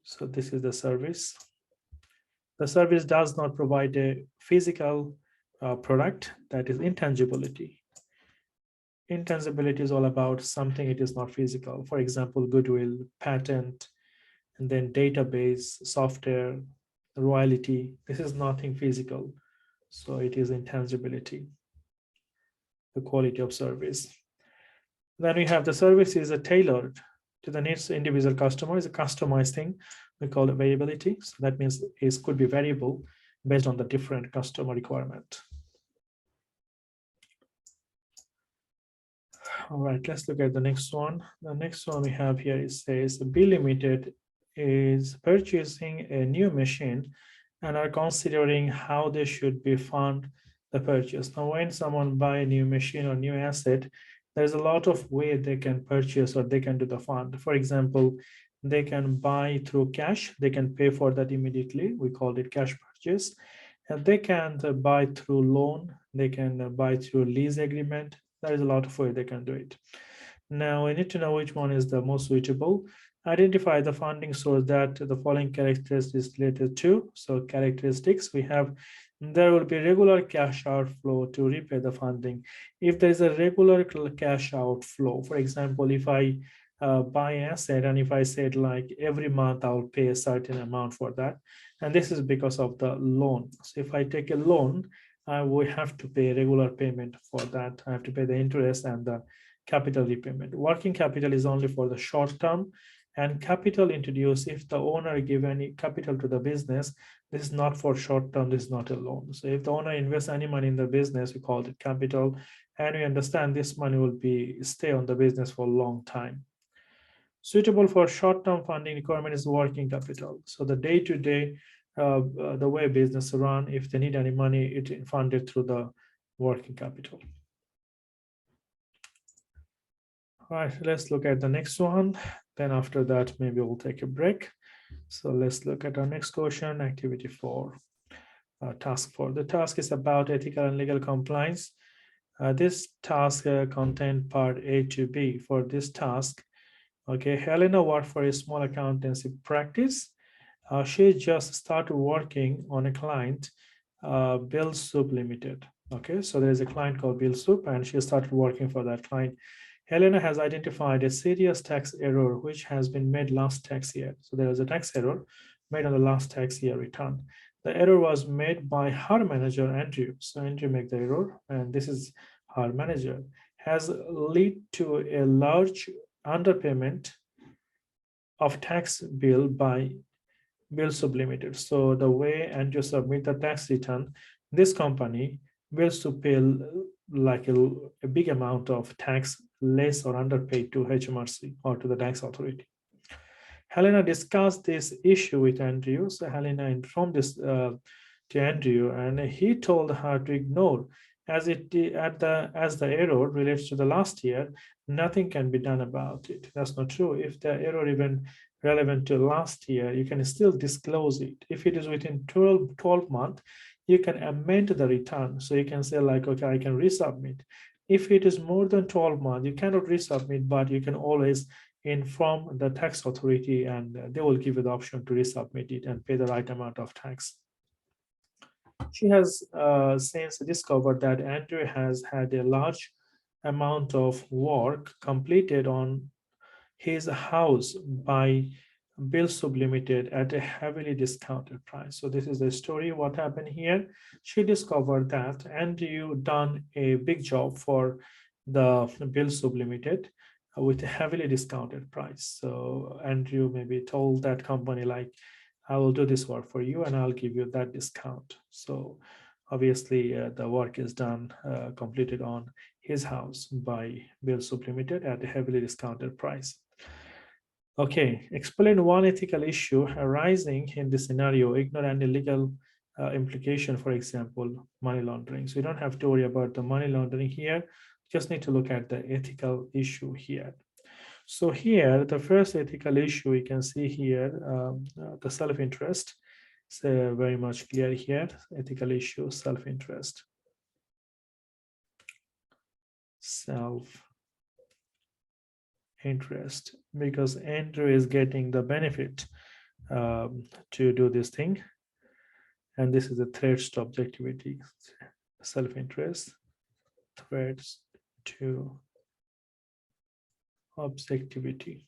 Speaker 1: So this is the service. The service does not provide a physical product, that is intangibility. Intangibility is all about something it is not physical. For example, goodwill, patent, and then database, software, royalty. This is nothing physical. So it is intangibility, the quality of service. Then we have the service is tailored to the needs of individual customer, is a customized thing. We call it variability. So that means it could be variable based on the different customer requirement. All right, let's look at the next one. The next one we have here is says Be Limited is purchasing a new machine and are considering how they should be fund the purchase. Now, when someone buy a new machine or new asset, there's a lot of way they can purchase or they can do the fund. For example, they can buy through cash. They can pay for that immediately. We call it cash purchase. And they can buy through loan. They can buy through lease agreement. There is a lot of way they can do it. Now, we need to know which one is the most suitable. Identify the funding source that the following characteristics related to. So characteristics, we have there will be regular cash outflow to repay the funding. If there is a regular cash outflow, for example, if I buy an asset and if I said like every month I'll pay a certain amount for that, and this is because of the loan. So if I take a loan, I will have to pay a regular payment for that. I have to pay the interest and the capital repayment. Working capital is only for the short term, and capital introduced if the owner give any capital to the business. This is not for short term, this is not a loan. So if the owner invests any money in the business, we call it capital, and we understand this money will be stay on the business for a long time. Suitable for short-term funding requirement is working capital. So the day-to-day, the way business run, if they need any money, it funded through the working capital. All right, let's look at the next one. Then after that, maybe we'll take a break. So let's look at our next question, activity 4. task for. The task is about ethical and legal compliance. This task contained part A to B. For this task, okay, Helena worked for a small accountancy practice. She just started working on a client, Bill Soup Limited. Okay, so there is a client called Bill Soup, and she started working for that client. Helena has identified a serious tax error which has been made last tax year. So there was a tax error made on the last tax year return. The error was made by her manager, Andrew. So Andrew made the error, and this is her manager, has led to a large underpayment of tax bill by Bill Soup Limited. So the way Andrew submit the tax return, this company wills to pay like a big amount of tax less or underpaid to HMRC or to the tax authority. Helena discussed this issue with Andrew. So Helena informed this to Andrew, and he told her to ignore, as the error relates to the last year, nothing can be done about it. That's not true. If the error even relevant to last year, you can still disclose it. If it is within 12 months, you can amend the return. So you can say like, okay, I can resubmit. If it is more than 12 months, you cannot resubmit, but you can always inform the tax authority, and they will give you the option to resubmit it and pay the right amount of tax. She has since discovered that Andrew has had a large amount of work completed on his house by Bill Soup Limited at a heavily discounted price. So this is the story. What happened here? She discovered that Andrew done a big job for the Bill Soup Limited with a heavily discounted price. So Andrew maybe told that company like, I will do this work for you and I'll give you that discount. So obviously the work is done, completed on his house by Bill Soup Limited at a heavily discounted price. Okay, explain one ethical issue arising in this scenario. Ignore any legal implication, for example, money laundering. So you don't have to worry about the money laundering here. Just need to look at the ethical issue here. So here, the first ethical issue we can see here, the self-interest. So very much clear here, ethical issue, self-interest. Self-interest, because Andrew is getting the benefit to do this thing. And this is the threats to objectivity, self-interest, threats to objectivity.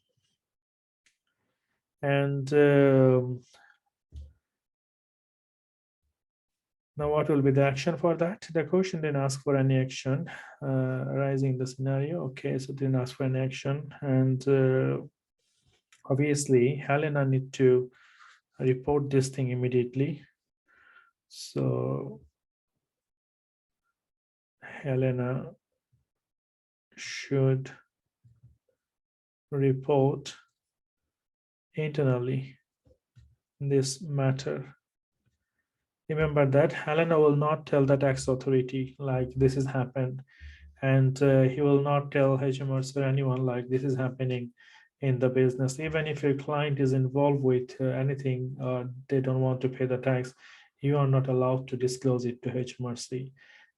Speaker 1: And now what will be the action for that? The question didn't ask for any action arising in the scenario. Okay, so didn't ask for any action. And obviously, Helena need to report this thing immediately. So Helena should report internally this matter. Remember that Helena will not tell the tax authority like this has happened, and he will not tell HMRC or anyone like this is happening in the business. Even if your client is involved with anything, they don't want to pay the tax, you are not allowed to disclose it to HMRC.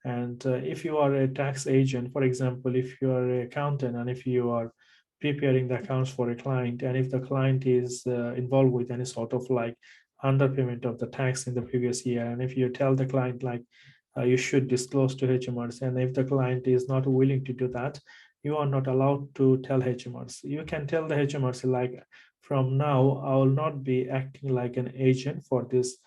Speaker 1: And if you are a tax agent, for example, if you are an accountant and if you are preparing the accounts for a client, and if the client is involved with any sort of like underpayment of the tax in the previous year, and if you tell the client like you should disclose to HMRC, and if the client is not willing to do that, you are not allowed to tell HMRC. You can tell the HMRC like, from now I will not be acting like an agent for this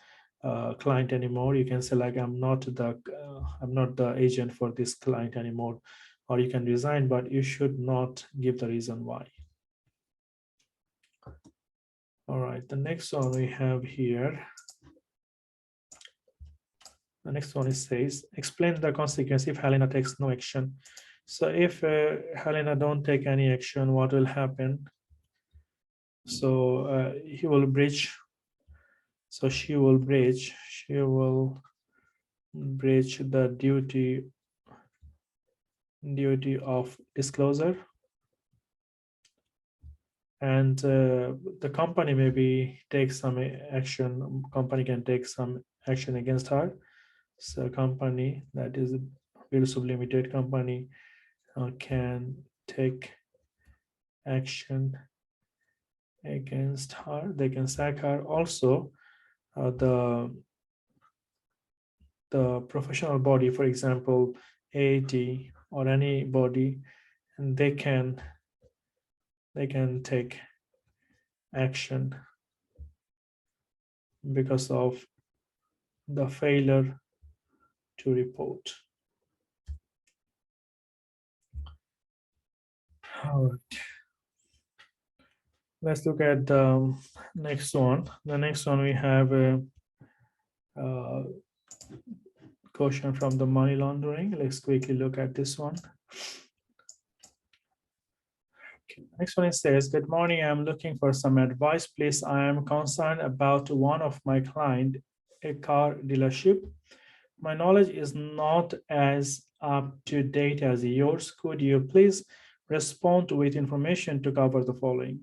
Speaker 1: client anymore. You can say like, I'm not the agent for this client anymore, or you can resign, but you should not give the reason why. All right, the next one we have here. The next one says, explain the consequence if Helena takes no action. So if Helena don't take any action, what will happen? So he will breach. So she will breach the duty of disclosure. And the company maybe takes some action. Company can take some action against her. So company, that is Business Limited company, can take action against her. They can sack her. Also, the professional body, for example, AAT or any body, and they can take action because of the failure to report. All right. Let's look at the next one. The next one, we have a question from the money laundering. Let's quickly look at this one. Okay. Next one, it says, good morning, I'm looking for some advice, please. I am concerned about one of my client, a car dealership. My knowledge is not as up to date as yours. Could you please respond with information to cover the following?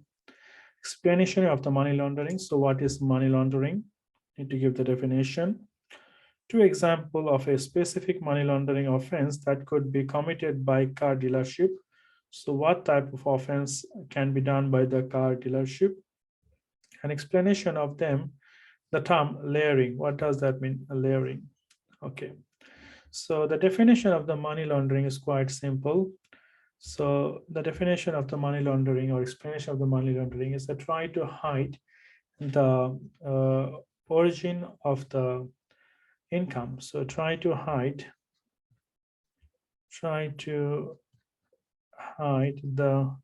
Speaker 1: Explanation of the money laundering. So what is money laundering? Need to give the definition. Two examples of a specific money laundering offense that could be committed by car dealership. So what type of offense can be done by the car dealership? An explanation of them. The term layering. What does that mean? Layering. Okay. So the definition of the money laundering is quite simple. So the definition of the money laundering or explanation of the money laundering is to try to hide the origin of the income. So try to hide the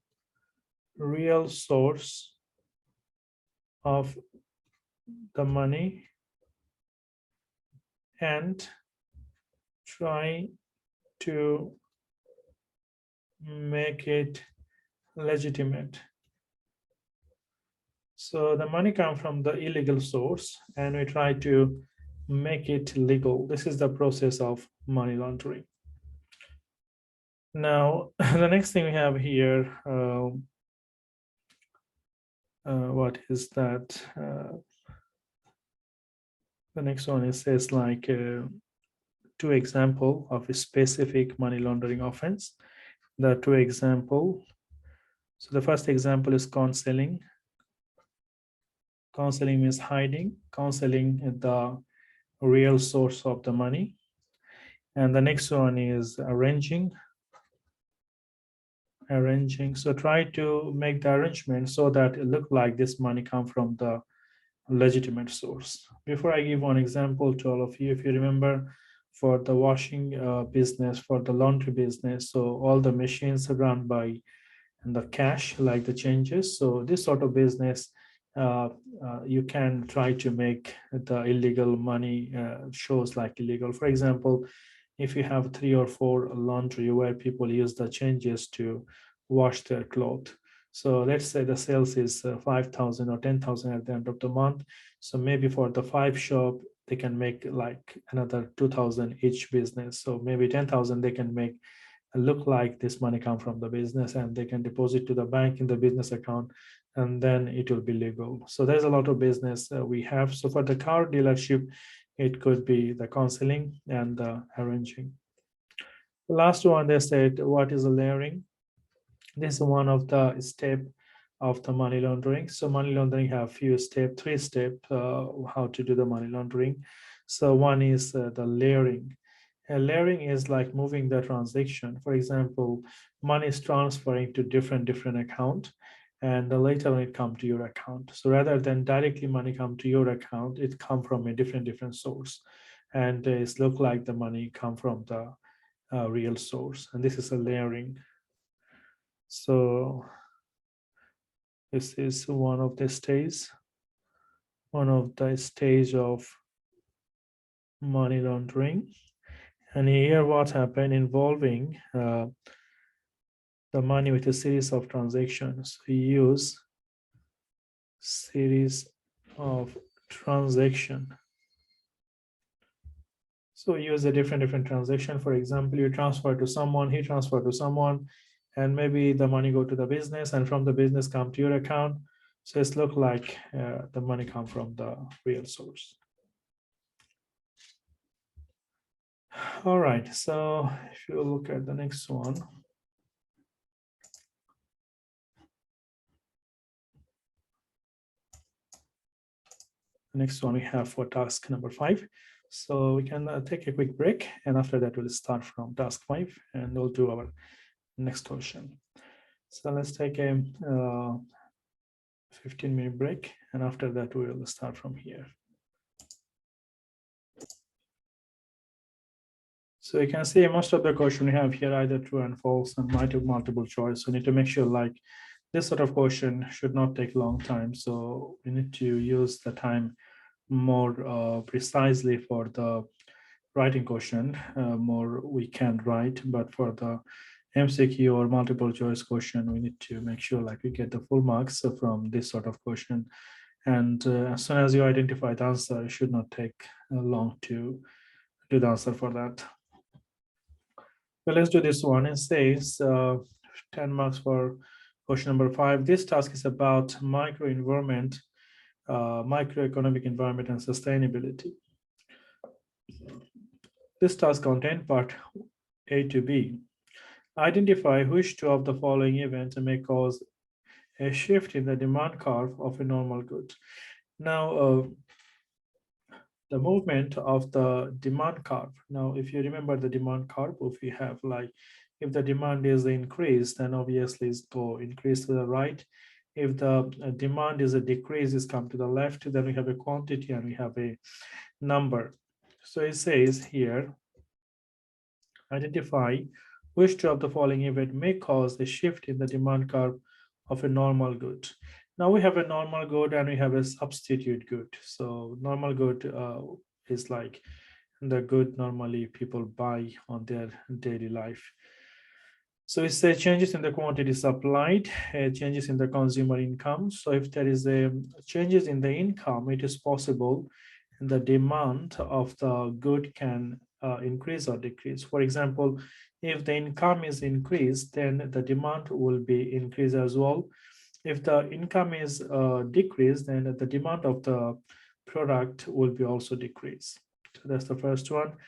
Speaker 1: real source of the money and try to make it legitimate. So the money comes from the illegal source and we try to make it legal. This is the process of money laundering. Now, the next thing we have here, what is that? The next one, it says like two example of a specific money laundering offense. The two example. So the first example is counseling. Counseling means hiding, counseling the real source of the money. And the next one is arranging. So try to make the arrangement so that it look like this money come from the legitimate source. Before I give one example to all of you, if you remember, for the washing business, for the laundry business, so all the machines are run by the cash, like the changes. So this sort of business, you can try to make the illegal money shows like illegal. For example, if you have 3 or 4 laundry where people use the changes to wash their clothes. So let's say the sales is 5,000 or 10,000 at the end of the month. So maybe for the 5 shop, they can make like another 2,000 each business. So maybe 10,000 they can make look like this money come from the business and they can deposit to the bank in the business account and then it will be legal. So there's a lot of business we have. So for the car dealership, it could be the counseling and the arranging. The last one, they said, what is a layering? This is one of the step of the money laundering. So money laundering have few steps, 3 steps, how to do the money laundering. So one is the layering. Layering is like moving the transaction. For example, money is transferring to different account, and later when it come to your account. So rather than directly money come to your account, it come from a different source, and it's look like the money come from the real source. And this is a layering. So this is one of the stage of money laundering. And here what happened involving the money with a series of transactions. We use series of transaction. So we use a different transaction. For example, you transfer to someone, he transfer to someone, and maybe the money go to the business and from the business come to your account. So it's look like the money come from the real source. All right, so if you look at the next one, the next one we have for task number 5. So we can take a quick break, and after that we'll start from task 5 and we'll do our next question. So let's take a 15-minute break, and after that we will start from here. So you can see most of the question we have here either true and false and multiple choice. So we need to make sure like this sort of question should not take a long time. So we need to use the time more precisely for the writing question. More we can write, but for the MCQ or multiple choice question, we need to make sure like we get the full marks from this sort of question. And as soon as you identify the answer, it should not take long to do the answer for that. So let's do this one. It says 10 marks for question number 5. This task is about microeconomic environment and sustainability. This task contains part A to B. Identify which two of the following events may cause a shift in the demand curve of a normal good. Now, the movement of the demand curve. Now, if you remember the demand curve, if we have like, if the demand is increased, then obviously it's go increase to the right. If the demand is a decrease, is come to the left, then we have a quantity and we have a number. So it says here, identify which two of the following event may cause a shift in the demand curve of a normal good. Now we have a normal good and we have a substitute good. So normal good is like the good normally people buy on their daily life. So it says changes in the quantity supplied, changes in the consumer income. So if there is a changes in the income, it is possible the demand of the good can increase or decrease. For example, if the income is increased, then the demand will be increased as well. If the income is decreased, then the demand of the product will be also decreased. So that's the first one.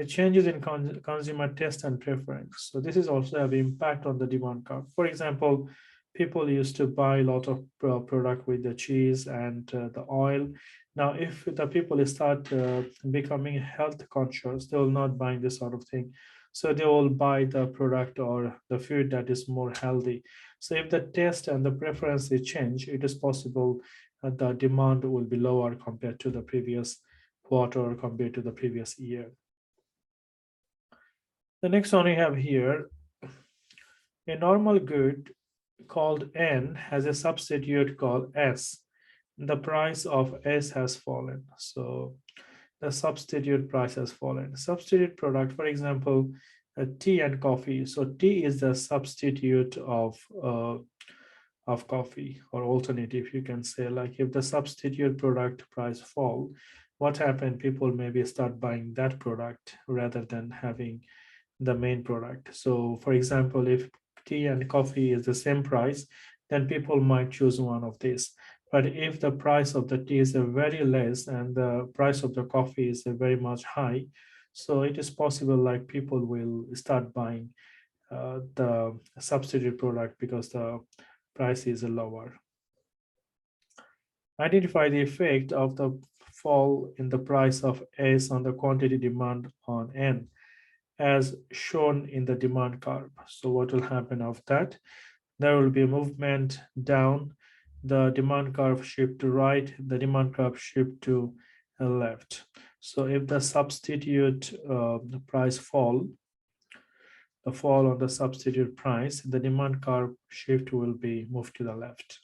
Speaker 1: Changes in consumer taste and preference. So this is also have impact on the demand curve. For example, people used to buy a lot of product with the cheese and the oil. Now, if the people start becoming health conscious, they will not buy this sort of thing. So they will buy the product or the food that is more healthy. So if the taste and the preference change, it is possible the demand will be lower compared to the previous quarter or compared to the previous year. The next one we have here, a normal good called N has a substitute called S. The price of S has fallen. So the substitute price has fallen. Substitute product, for example, tea and coffee. So tea is the substitute of coffee or alternative, you can say. Like if the substitute product price fall, what happened? People maybe start buying that product rather than having the main product. So for example, if tea and coffee is the same price, then people might choose one of these. But if the price of the tea is very less and the price of the coffee is very much high, so it is possible like people will start buying the substitute product because the price is lower. Identify the effect of the fall in the price of S on the quantity demand on N, as shown in the demand curve. So what will happen of that? There will be a movement down, the demand curve shift to right, the demand curve shift to left. So if the substitute the price fall, the fall on the substitute price, the demand curve shift will be moved to the left.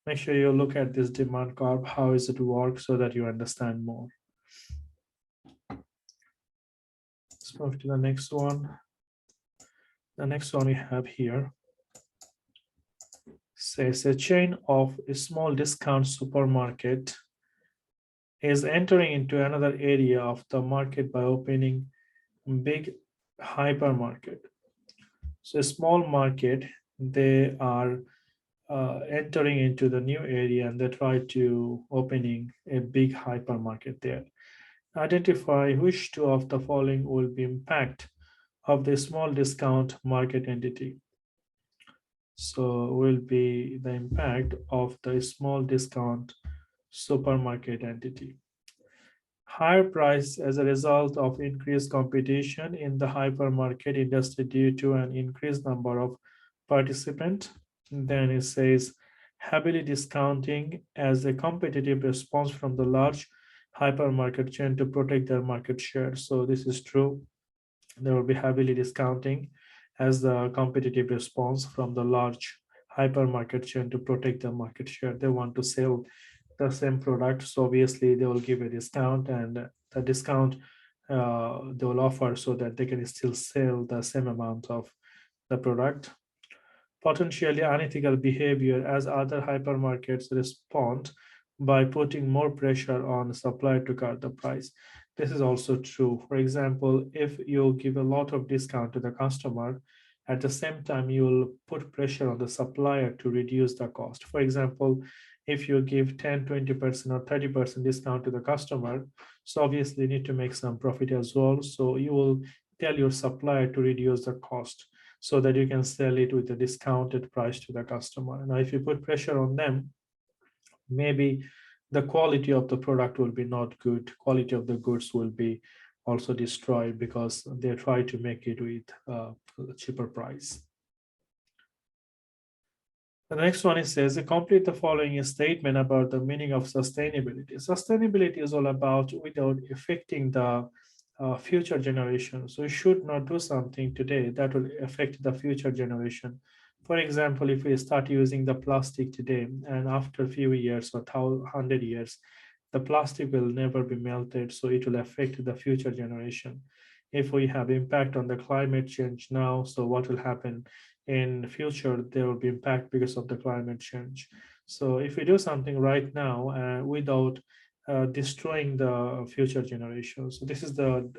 Speaker 1: Make sure you look at this demand curve, how does it work, so that you understand more. Let's move to the next one. The next one we have here says a chain of a small discount supermarket is entering into another area of the market by opening big hypermarket. So a small market, they are entering into the new area and they try to opening a big hypermarket there. Identify which two of the following will be impact of the small discount market entity. So will be the impact of the small discount supermarket entity. Higher price as a result of increased competition in the hypermarket industry due to an increased number of participants. Then it says heavily discounting as a competitive response from the large hypermarket chain to protect their market share. So this is true. There will be heavily discounting as the competitive response from the large hypermarket chain to protect their market share. They want to sell the same product, so obviously they will give a discount, and the discount they will offer so that they can still sell the same amount of the product. Potentially unethical behavior as other hypermarkets respond by putting more pressure on supplier to cut the price. This is also true. For example, if you give a lot of discount to the customer, at the same time, you will put pressure on the supplier to reduce the cost. For example, if you give 10, 20% or 30% discount to the customer, so obviously you need to make some profit as well. So you will tell your supplier to reduce the cost so that you can sell it with a discounted price to the customer. Now, if you put pressure on them, maybe the quality of the product will be not good. Quality of the goods will be also destroyed because they try to make it with a cheaper price. The next one, it says, complete the following statement about the meaning of sustainability. Sustainability is all about without affecting the future generation. So you should not do something today that will affect the future generation. For example, if we start using the plastic today and after a few years or 100 years, the plastic will never be melted, so it will affect the future generation. If we have impact on the climate change now, so what will happen in the future? There will be impact because of the climate change. So if we do something right now without destroying the future generations. So this is the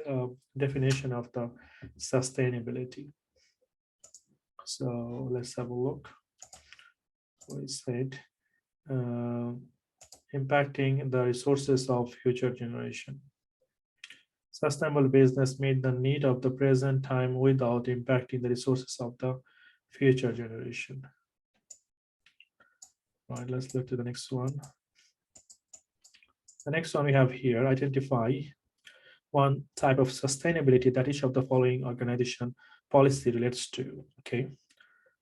Speaker 1: definition of the sustainability. So let's have a look. We said impacting the resources of future generation. Sustainable business meet the need of the present time without impacting the resources of the future generation. All right, let's look to the next one. The next one we have here, identify one type of sustainability that each of the following organization policy relates to. Okay,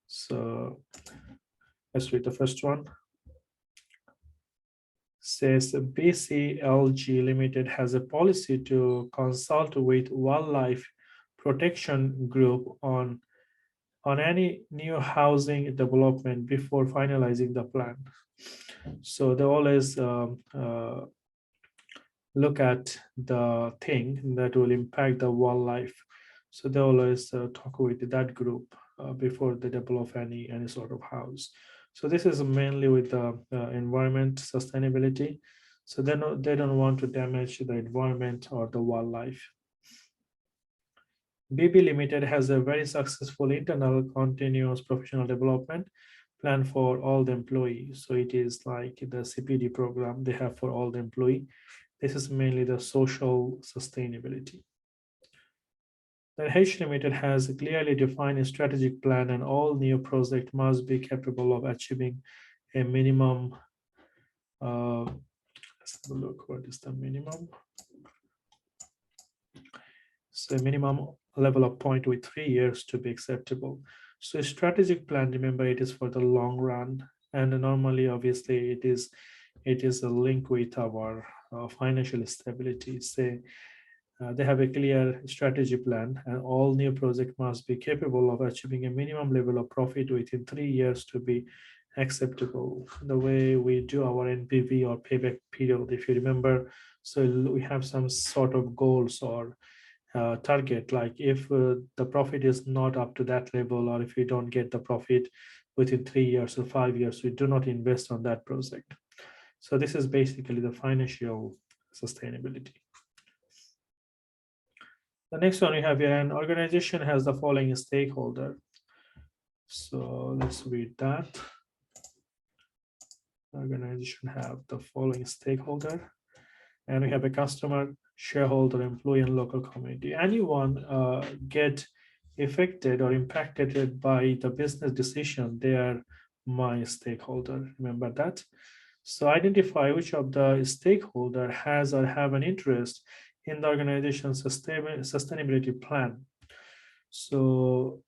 Speaker 1: so let's read the first one. Says BCLG Limited has a policy to consult with wildlife protection group on any new housing development before finalizing the plan. So they always look at the thing that will impact the wildlife. So they always talk with that group before they develop any sort of house. So this is mainly with the environment sustainability. So they don't want to damage the environment or the wildlife. BB Limited has a very successful internal continuous professional development plan for all the employees. So it is like the CPD program they have for all the employee. This is mainly the social sustainability. The H Limited has a clearly defined strategic plan, and all new projects must be capable of achieving a minimum. Let's have a look. What is the minimum? So minimum level of point with 3 years to be acceptable. So a strategic plan, remember, it is for the long run, and normally, obviously, it is a link with our financial stability. Say they have a clear strategy plan, and all new projects must be capable of achieving a minimum level of profit within 3 years to be acceptable. The way we do our NPV or payback period, if you remember, so we have some sort of goals or target, like if the profit is not up to that level, or if we don't get the profit within 3 years or 5 years, we do not invest on that project. So this is basically the financial sustainability. The next one we have here, an organization has the following stakeholder. So let's read that. Organization have the following stakeholder, and we have a customer, shareholder, employee, and local community. Anyone get affected or impacted by the business decision, they are my stakeholder. Remember that. So identify which of the stakeholder has or have an interest in the organization's sustainability plan. So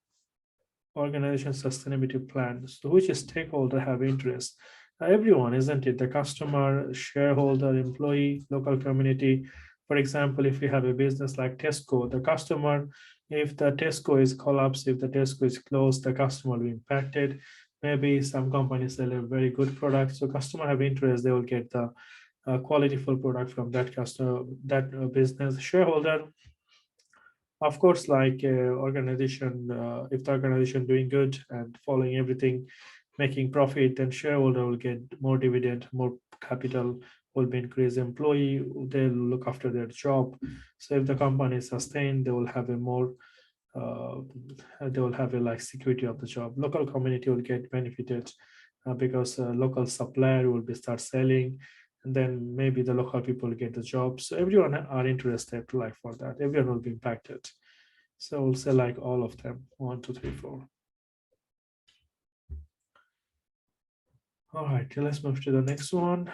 Speaker 1: organization sustainability plan. So which stakeholder have interest? Everyone, isn't it? The customer, shareholder, employee, local community. For example, if you have a business like Tesco, the customer, if the Tesco is collapsed, if the Tesco is closed, the customer will be impacted. Maybe some companies sell a very good product, so customer have interest, they will get the quality full product from that customer, that business. Shareholder, of course, like organization, if the organization doing good and following everything, making profit, then shareholder will get more dividend, more capital will be increased. Employee, they'll look after their job. So if the company is sustained, they will have a more uh, they will have a like security of the job. Local community will get benefited because local supplier will be start selling, and then maybe the local people get the job. So everyone are interested like for that. Everyone will be impacted. So we'll say like all of them, 1, 2, 3, 4. All right, let's move to the next one.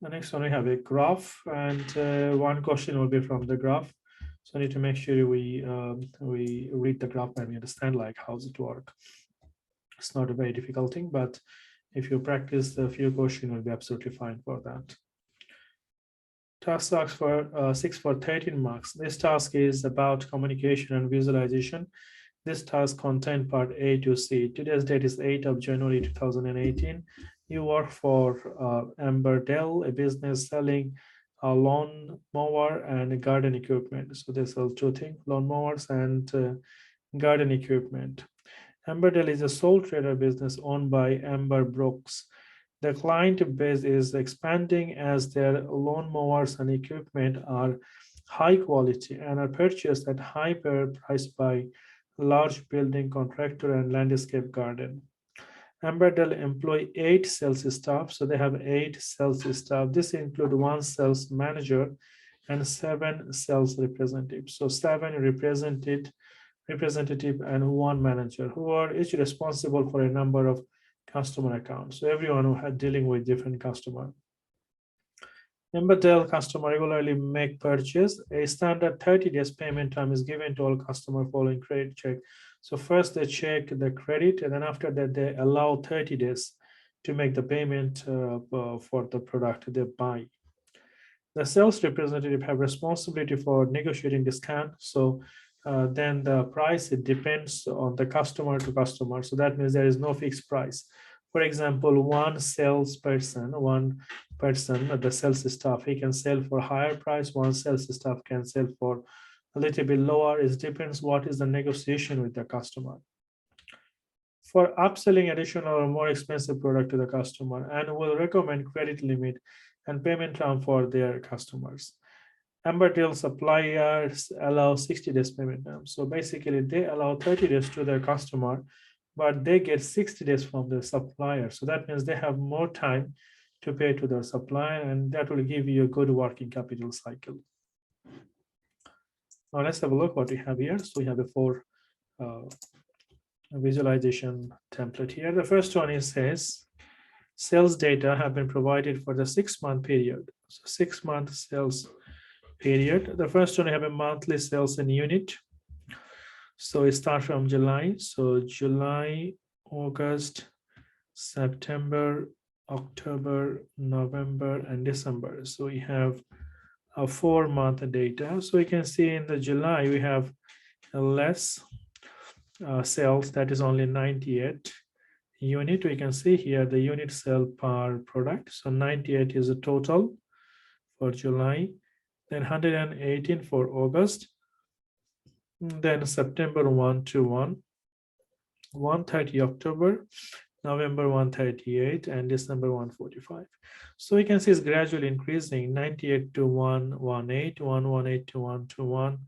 Speaker 1: The next one, we have a graph, and one question will be from the graph. So I need to make sure we read the graph and we understand like how's it work. It's not a very difficult thing, but if you practice the few questions, will be absolutely fine for that. Task asks for 6 for 13 marks. This task is about communication and visualization. This task contains part A to C. Today's date is 8th of January 2018. You work for Amber Dell, a business selling a lawn mower and garden equipment. So they sell two things, lawn mowers and garden equipment. Amber Dell is a sole trader business owned by Amber Brooks. The client base is expanding as their lawn mowers and equipment are high quality and are purchased at high price by large building contractor and landscape garden. Amber Dell employ 8 sales staff, so they have 8 sales staff. This include 1 sales manager and 7 sales representatives. So 7 representative and 1 manager who are each responsible for a number of customer accounts. So everyone who had dealing with different customer. Amber Dell customer regularly make purchase. A standard 30 days payment time is given to all customer following credit check. So first they check the credit, and then after that they allow 30 days to make the payment for the product they buy. The sales representative have responsibility for negotiating discount. So then the price, it depends on the customer to customer. So that means there is no fixed price. For example, one person, the sales staff, he can sell for higher price. One sales staff can sell for a little bit lower. It depends what is the negotiation with the customer. For upselling additional or more expensive product to the customer, and will recommend credit limit and payment term for their customers. Amber Dell suppliers allow 60 days payment term. So basically they allow 30 days to their customer, but they get 60 days from the supplier. So that means they have more time to pay to their supplier, and that will give you a good working capital cycle. Now let's have a look what we have here. So we have a 4 visualization template here. The first one is says sales data have been provided for the 6-month period. So 6-month sales period. The first one, we have a monthly sales in unit. So it starts from July. So July, August, September, October, November, and December. So we have a 4-month data. So you can see in the July, we have less sales, that is only 98 unit. We can see here the unit sale per product. So 98 is a total for July, then 118 for August, then September 121, 130 October, November 138, and December 145. So we can see it's gradually increasing, 98 to 118, 118 to 121,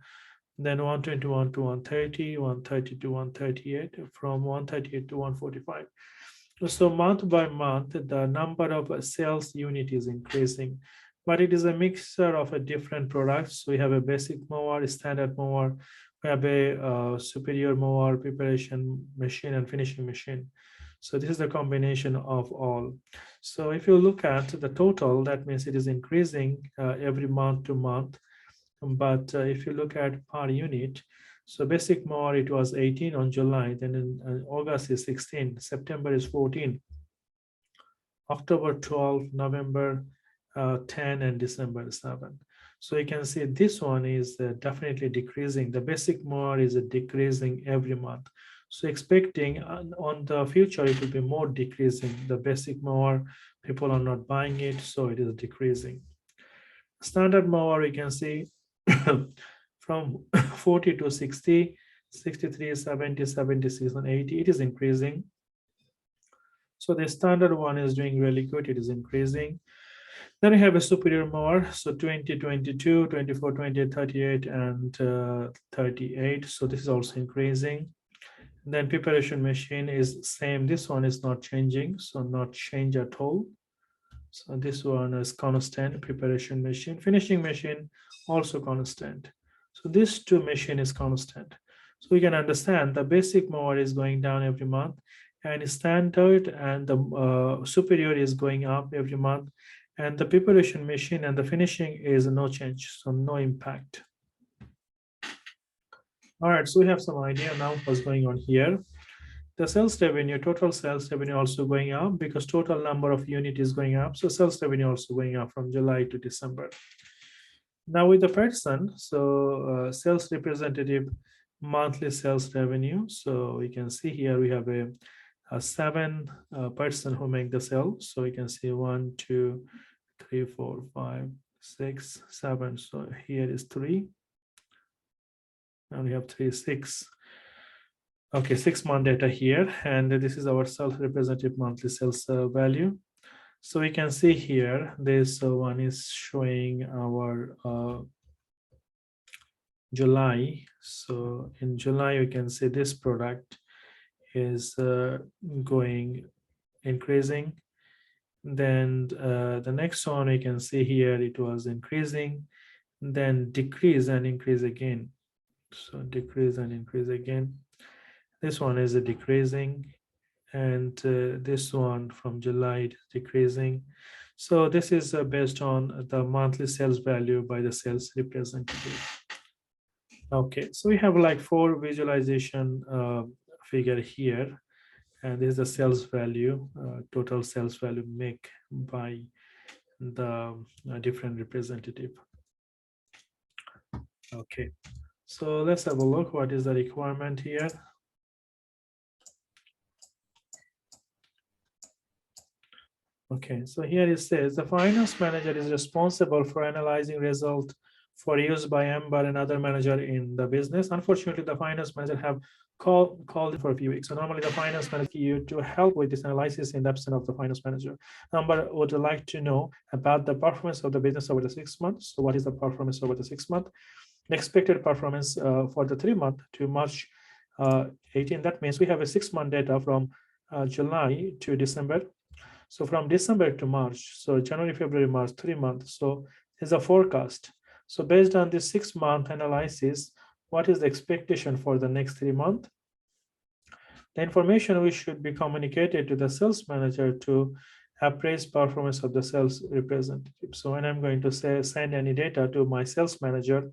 Speaker 1: then 121 to 130, 130 to 138, from 138 to 145. So month by month, the number of sales unit is increasing. but it is a mixture of a different products. We have a basic mower, standard mower, we have a superior mower, preparation machine, and finishing machine. So this is the combination of all. So if you look at the total, that means it is increasing every month to month. But if you look at per unit, so basic mower, it was 18 on July, then in August is 16, September is 14, October 12, November 10, and December 7. So you can see this one is definitely decreasing. The basic mower is decreasing every month. So expecting on the future, it will be more decreasing. The basic mower, people are not buying it, so it is decreasing. Standard mower, you can see from 40 to 60, 63, 70, 76, and 80, it is increasing. So the standard one is doing really good, it is increasing. Then we have a superior mower, so 20, 22, 24, 28, 38, and 38. So this is also increasing. Then preparation machine is same. This one is not changing, so not change at all. So this one is constant. Preparation machine, finishing machine also constant. So this two machine is constant. So we can understand the basic mower is going down every month, and standard and the superior is going up every month, and the preparation machine and the finishing is no change, so no impact. All right, so we have some idea now what's going on here. The sales revenue, total sales revenue also going up because total number of unit is going up. So sales revenue also going up from July to December. Now with the person, so sales representative monthly sales revenue. So we can see here we have a seven person who make the sale. So we can see 1, 2, 3, 4, 5, 6, 7. So here is 3. And we have 3, 6. Okay, 6-month data here, and this is our self-representative monthly sales value. So we can see here, this one is showing our July. So in July, you can see this product is going increasing. Then the next one you can see here, it was increasing, then decrease and increase again. So decrease and increase again. This one is decreasing, and this one from July is decreasing. So this is based on the monthly sales value by the sales representative. Okay, so we have like 4 visualization figure here, and this is the sales value, total sales value make by the different representative. Okay, so let's have a look. What is the requirement here? Okay, so here it says the finance manager is responsible for analyzing result for use by Amber and other manager in the business. Unfortunately, the finance manager have called for a few weeks. So normally the finance manager you to help with this analysis in the absence of the finance manager. Amber would like to know about the performance of the business over the 6 months. So what is the performance over the 6 month? The expected performance for the 3 month to March 18. That means we have a 6-month data from July to December. So from December to March, so January, February, March, 3 months. So is a forecast. So based on this 6-month analysis, what is the expectation for the next 3 months? The information which should be communicated to the sales manager to appraise performance of the sales representative. So when I'm going to say send any data to my sales manager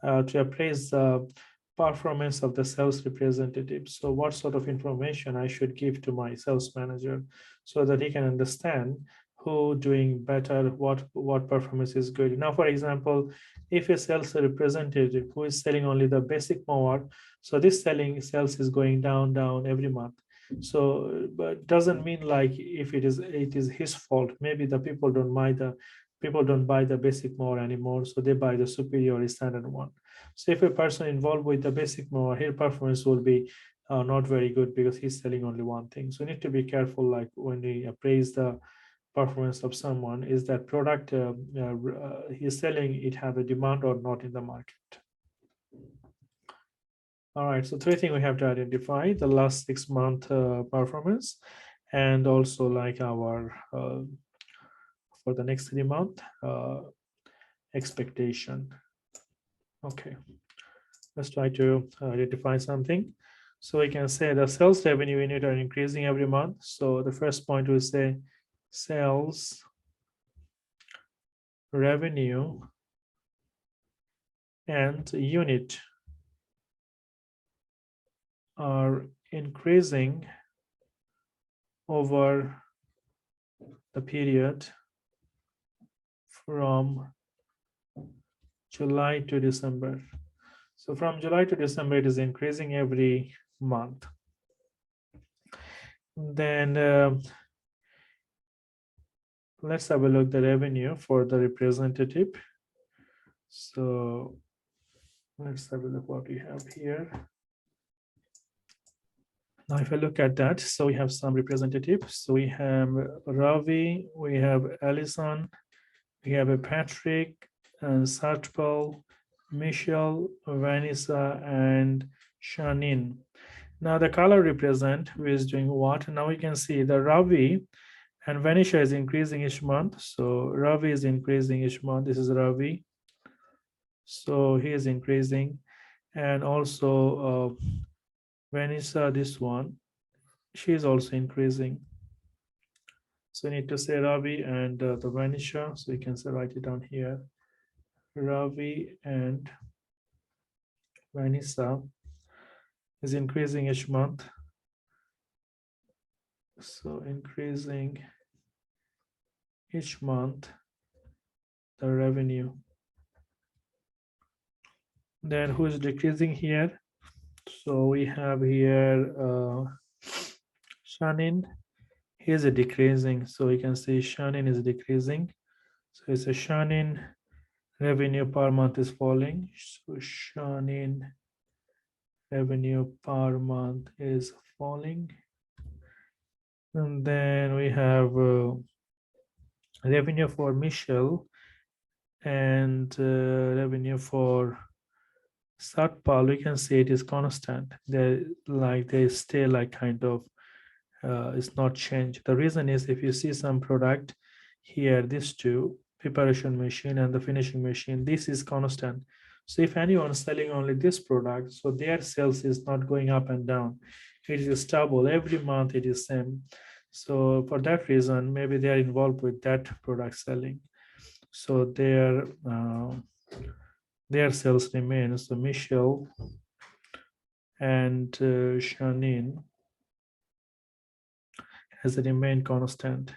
Speaker 1: to appraise the performance of the sales representative. So what sort of information I should give to my sales manager so that he can understand who doing better, what performance is good. Now, for example, if a sales representative who is selling only the basic mower, so this sales is going down every month. So but doesn't mean like if it is his fault. Maybe the people don't buy the basic mower anymore, so they buy the superior standard one. So if a person involved with the basic mower, his performance will be not very good because he's selling only one thing. So you need to be careful, like when we appraise the performance of someone, is that product he's selling, it have a demand or not in the market. All right, so 3 things we have to identify: the last 6-month performance, and also like our for the next 3 months expectation. Okay, let's try to identify something. So we can say the sales revenue unit are increasing every month. So the first point we say sales revenue and unit are increasing over the period from July to December. So from July to December, it is increasing every month. Then let's have a look at the revenue for the representative. So let's have a look what we have here. Now, if I look at that, so we have some representatives. So we have Ravi, we have Alison, we have a Patrick, and Satpal, Michelle, Vanessa, and Shanin. Now the color represent who is doing what. Now we can see the Ravi and Vanessa is increasing each month. So Ravi is increasing each month. This is Ravi. So he is increasing. And also Vanessa, this one, she is also increasing. So we need to say Ravi and the Vanessa. So you can say, write it down here. Ravi and Vanessa is increasing each month. So increasing each month the revenue. Then who is decreasing here? So we have here Shanin. He is decreasing. So we can say Shanin is decreasing. So it's a Shanin revenue per month is falling. So Shanin revenue per month is falling. And then we have revenue for Michelle and revenue for Satpal. We can say it is constant. They stay like kind of it's not changed. The reason is if you see some product here, these two, preparation machine and the finishing machine, this is constant. So if anyone is selling only this product, so their sales is not going up and down. It is stable every month. It is same. So for that reason, maybe they are involved with that product selling. So their sales remain. So Michelle and Shanin has remained constant.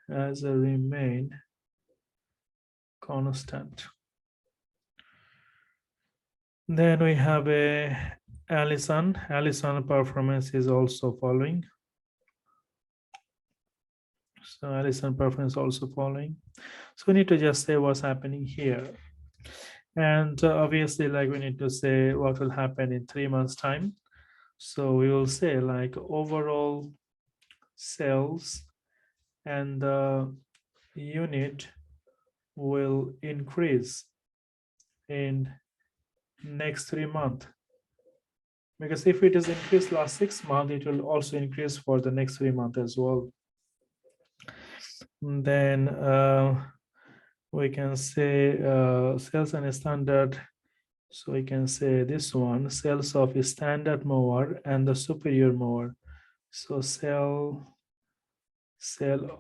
Speaker 1: As a remain constant. Then we have a Alison. Alison performance is also following. So Alison performance also following. So we need to just say what's happening here. And obviously, like we need to say what will happen in 3 months' time. So we will say like overall sales and the unit will increase in next 3 months. Because if it is increased last 6 months, it will also increase for the next 3 months as well. And then we can say sales and standard. So we can say this one, sales of a standard mower and the superior mower. So sale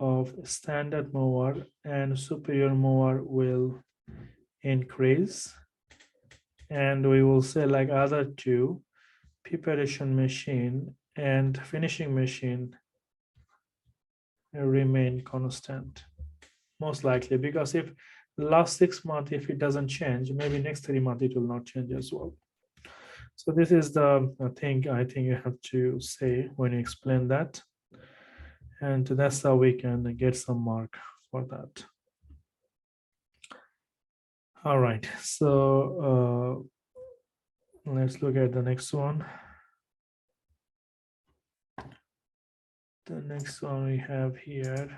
Speaker 1: of standard mower and superior mower will increase. And we will say like other two, preparation machine and finishing machine remain constant, most likely, because if last 6 months, if it doesn't change, maybe next 3 months it will not change as well. So this is the thing I think you have to say when you explain that, and that's how we can get some mark for that. All right, so let's look at the next one. The next one we have here.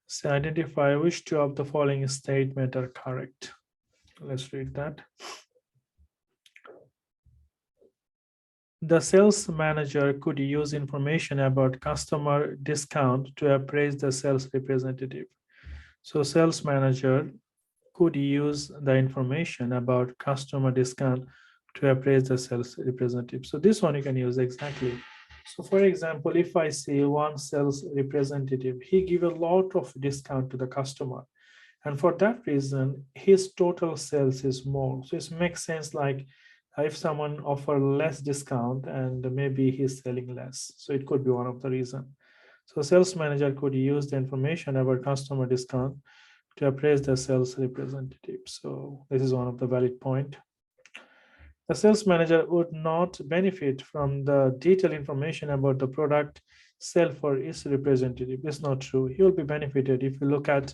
Speaker 1: So identify which two of the following statements are correct. Let's read that. The sales manager could use information about customer discount to appraise the sales representative. So sales manager could use the information about customer discount to appraise the sales representative. So this one you can use exactly. So for example, if I see one sales representative, he give a lot of discount to the customer. And for that reason, his total sales is more. So it makes sense like if someone offer less discount and maybe he's selling less. So it could be one of the reason. So sales manager could use the information about customer discount to appraise the sales representative. So this is one of the valid point. The sales manager would not benefit from the detailed information about the product sell for its representative. It's not true. He will be benefited if you look at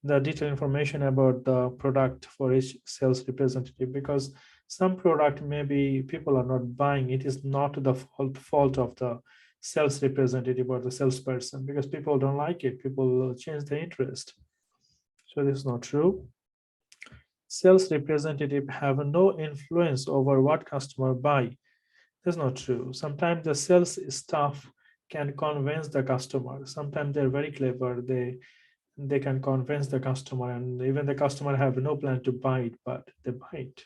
Speaker 1: the detailed information about the product for each sales representative, because some product maybe people are not buying. It is not the fault of the sales representative or the salesperson, because people don't like it. People change their interest. So this is not true. Sales representative have no influence over what customer buy. That's not true. Sometimes the sales staff can convince the customer. Sometimes they're very clever. They can convince the customer, and even the customer have no plan to buy it, but they buy it.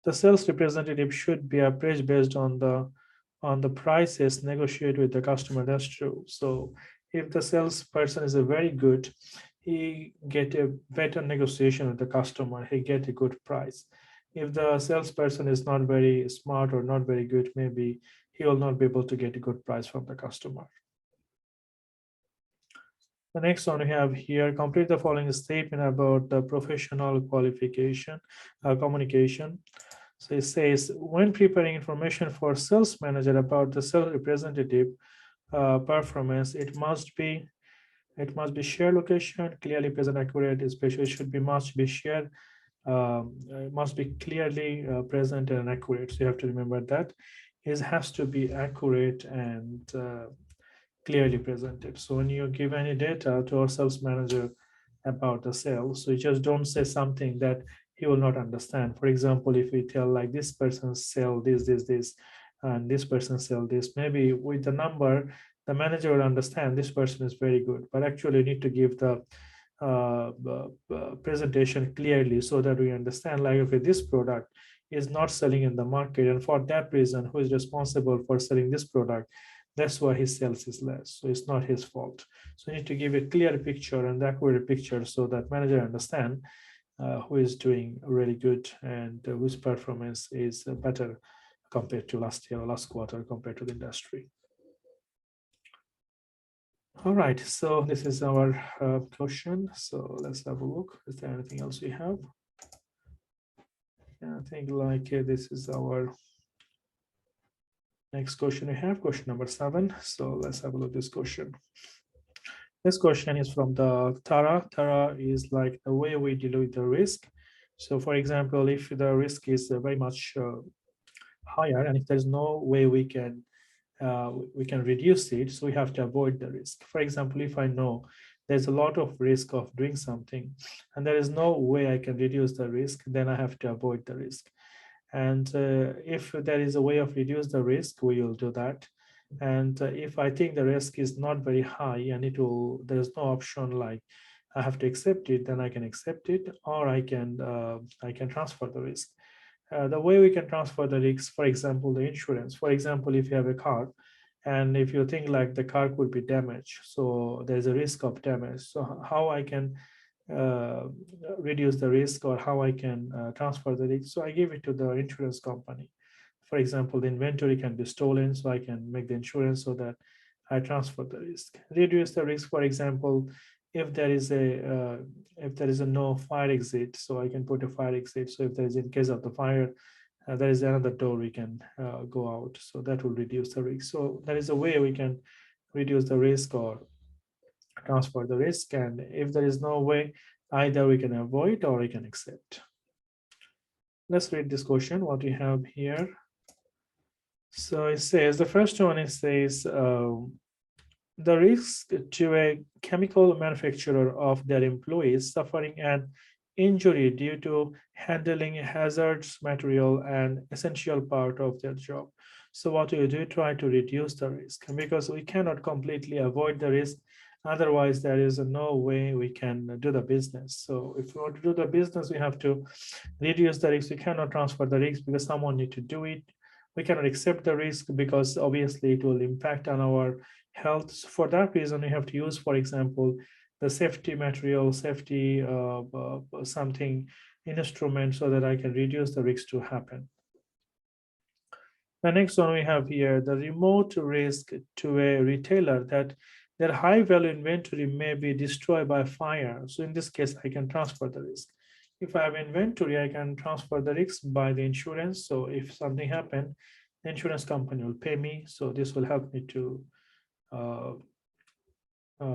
Speaker 1: The sales representative should be appraised based on the prices negotiated with the customer. That's true. So if the salesperson is a very good, he get a better negotiation with the customer, he get a good price. If the salesperson is not very smart or not very good, maybe he will not be able to get a good price from the customer. The next one we have here, complete the following statement about the professional qualification, communication. So it says, when preparing information for sales manager about the sales representative performance, it must be shared location, clearly present, accurate, especially should be must be shared, must be clearly present and accurate. So you have to remember that it has to be accurate and clearly presented. So when you give any data to our sales manager about the sales, so you just don't say something that he will not understand. For example, if we tell like this person sell this, and this person sell this, maybe with the number, the manager will understand this person is very good, but actually you need to give the presentation clearly so that we understand like, okay, this product is not selling in the market, and for that reason, who is responsible for selling this product? That's why his sales is less. So it's not his fault. So you need to give a clear picture and accurate picture so that manager understand who is doing really good and whose performance is better compared to last year or last quarter compared to the industry. All right, so this is our question. So let's have a look. Is there anything else we have? Yeah, I think like this is our next question we have, question number 7. So let's have a look at this question. This question is from the Tara. Tara is like the way we deal with the risk. So for example, if the risk is very much higher, and if there's no way we can reduce it, so we have to avoid the risk. For example, if I know there's a lot of risk of doing something and there is no way I can reduce the risk, then I have to avoid the risk. And if there is a way of reduce the risk, we will do that. And if I think the risk is not very high and there's no option like I have to accept it, then I can accept it, or I can transfer the risk. The way we can transfer the risk, for example, the insurance. For example, if you have a car, and if you think like the car could be damaged, so there's a risk of damage. So how I can reduce the risk, or how I can transfer the risk? So I give it to the insurance company. For example, the inventory can be stolen, so I can make the insurance so that I transfer the risk. Reduce the risk, for example, if there is a no fire exit, so I can put a fire exit. So if there is, in case of the fire, there is another door we can go out. So that will reduce the risk. So there is a way we can reduce the risk or transfer the risk. And if there is no way, either we can avoid or we can accept. Let's read this question, what we have here. So it says, the first one, it says, the risk to a chemical manufacturer of their employees suffering an injury due to handling hazardous material and essential part of their job. So what we do, try to reduce the risk, because we cannot completely avoid the risk. Otherwise, there is no way we can do the business. So if we want to do the business, we have to reduce the risk. We cannot transfer the risk because someone need to do it. We cannot accept the risk because obviously it will impact on our health. So for that reason, we have to use, for example, the safety material, safety something instrument, so that I can reduce the risk to happen. The next one we have here, the remote risk to a retailer that their high value inventory may be destroyed by fire. So in this case, I can transfer the risk. If I have inventory, I can transfer the risk by the insurance. So if something happened, the insurance company will pay me. So this will help me to uh,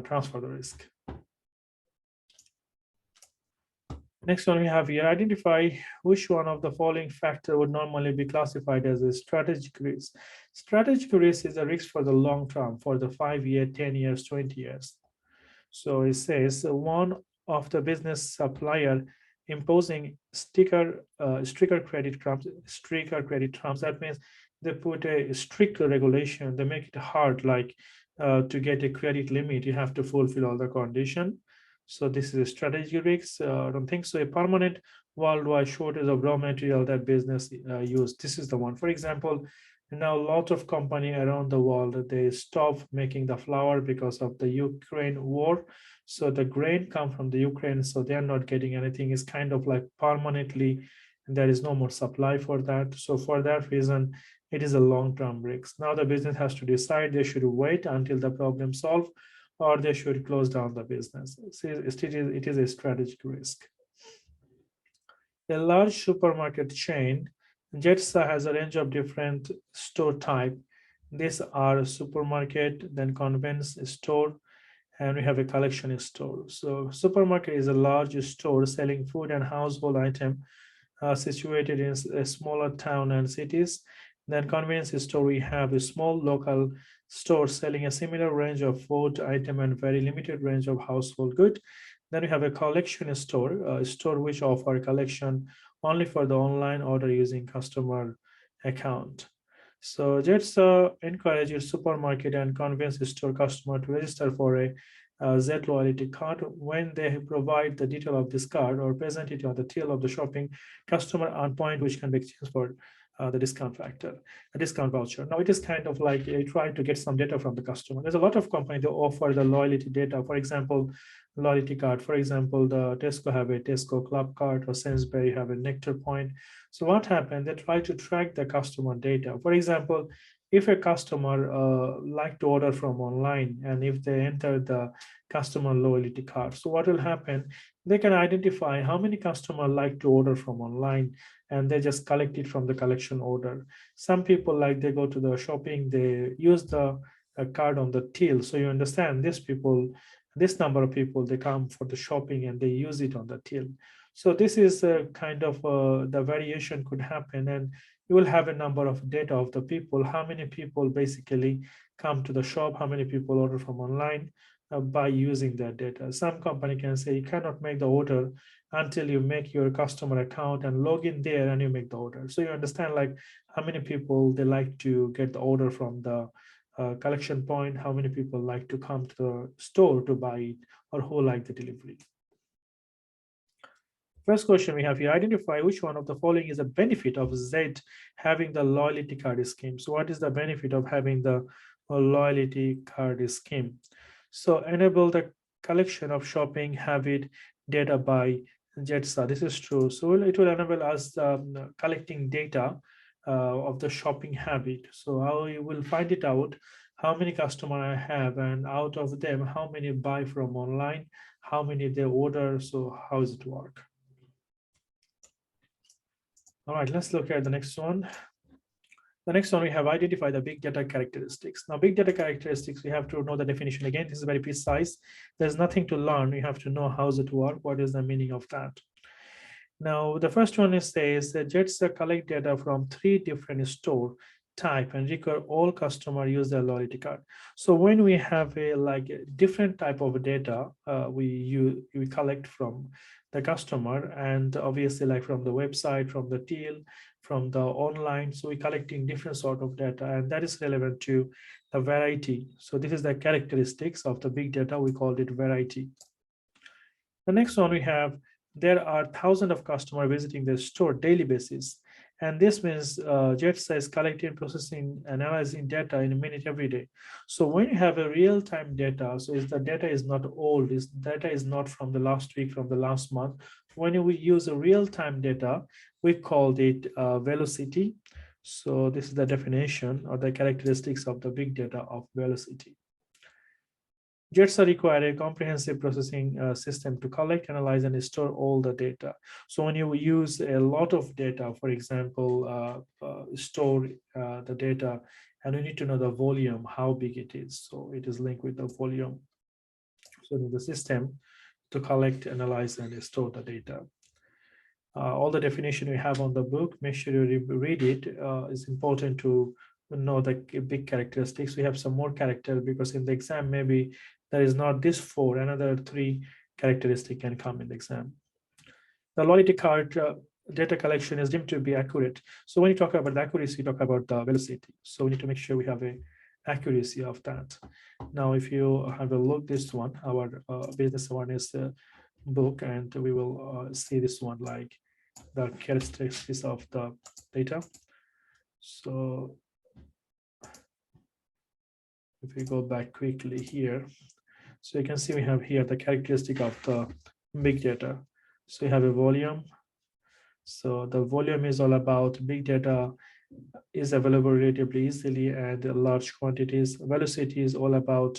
Speaker 1: transfer the risk. Next one we have here, identify which one of the following factor would normally be classified as a strategic risk. Strategic risk is a risk for the long term, for the 5 year, 10 years, 20 years. So it says one of the business supplier imposing stricter credit terms. That means they put a strict regulation. They make it hard, like to get a credit limit, you have to fulfill all the condition. So this is a strategic risk. I don't think so. A permanent worldwide shortage of raw material that business use. This is the one. For example, now a lot of company around the world, they stop making the flour because of the Ukraine war. So the grain come from the Ukraine, so they are not getting anything. It's kind of like permanently, there is no more supply for that. So for that reason, it is a long-term risk. Now the business has to decide they should wait until the problem solved, or they should close down the business. So it is a strategic risk. A large supermarket chain, Jetsa, has a range of different store type. These are supermarket, then convenience store, and we have a collection store. So supermarket is a large store selling food and household item situated in a smaller town and cities. Then convenience store, we have a small local store selling a similar range of food item and very limited range of household good. Then we have a collection store, a store which offer collection only for the online order using customer account. So just encourage your supermarket and convenience store customer to register for a Z loyalty card. When they provide the detail of this card or present it on the till of the shopping, customer earn point which can be exchanged for the discount factor, a discount voucher. Now it is kind of like trying to get some data from the customer. There's a lot of companies that offer the loyalty data. For example, loyalty card. For example, the Tesco have a Tesco Club card, or Sainsbury have a Nectar point. So what happened? They try to track the customer data. For example, if a customer like to order from online, and if they enter the customer loyalty card, so what will happen? They can identify how many customers like to order from online, and they just collect it from the collection order. Some people, like, they go to the shopping, they use the card on the till. So you understand, these people, this number of people, they come for the shopping and they use it on the till. So this is kind of the variation could happen, and you will have a number of data of the people, how many people basically come to the shop, how many people order from online by using that data. Some company can say you cannot make the order until you make your customer account and log in there and you make the order. So you understand, like, how many people they like to get the order from the collection point, how many people like to come to the store to buy it, or who like the delivery. First question we have here, identify which one of the following is a benefit of Z having the loyalty card scheme. So what is the benefit of having the loyalty card scheme? So enable the collection of shopping habit data by JETSA. This is true. So it will enable us collecting data of the shopping habit. So I will find it out how many customer I have, and out of them, how many buy from online, how many they order. So how does it work? All right, let's look at the next one. The next one, we have identified the big data characteristics. Now, big data characteristics, we have to know the definition. Again, this is very precise. There's nothing to learn. We have to know how does it work, what is the meaning of that. Now, the first one is says that JETSA collect data from 3 different store type and require all customer use their loyalty card. So when we have a different type of data, we collect from the customer, and obviously like from the website, from the till, from the online. So we're collecting different sort of data, and that is relevant to the variety. So this is the characteristics of the big data. We called it variety. The next one we have, there are thousands of customers visiting the store daily basis. And this means JETSA is collecting, processing, analyzing data in a minute every day. So when you have a real-time data, so is the data is not old, is data is not from the last week, from the last month. When we use a real-time data, we called it velocity. So this is the definition or the characteristics of the big data of velocity. JETSA require a comprehensive processing system to collect, analyze, and store all the data. So when you use a lot of data, for example, store the data, and you need to know the volume, how big it is. So it is linked with the volume. So in the system to collect, analyze, and store the data. All the definition we have on the book, make sure you read it. It's important to know the big characteristics. We have some more character because in the exam, maybe there is not this 4, another 3 characteristic can come in the exam. The loyalty card data collection is deemed to be accurate. So when you talk about the accuracy, you talk about the velocity. So we need to make sure we have a accuracy of that. Now, if you have a look this one, our business awareness book, and we will see this one like the characteristics of the data. So if we go back quickly here, so you can see we have here the characteristic of the big data. So you have a volume. So the volume is all about big data is available relatively easily and large quantities. Velocity is all about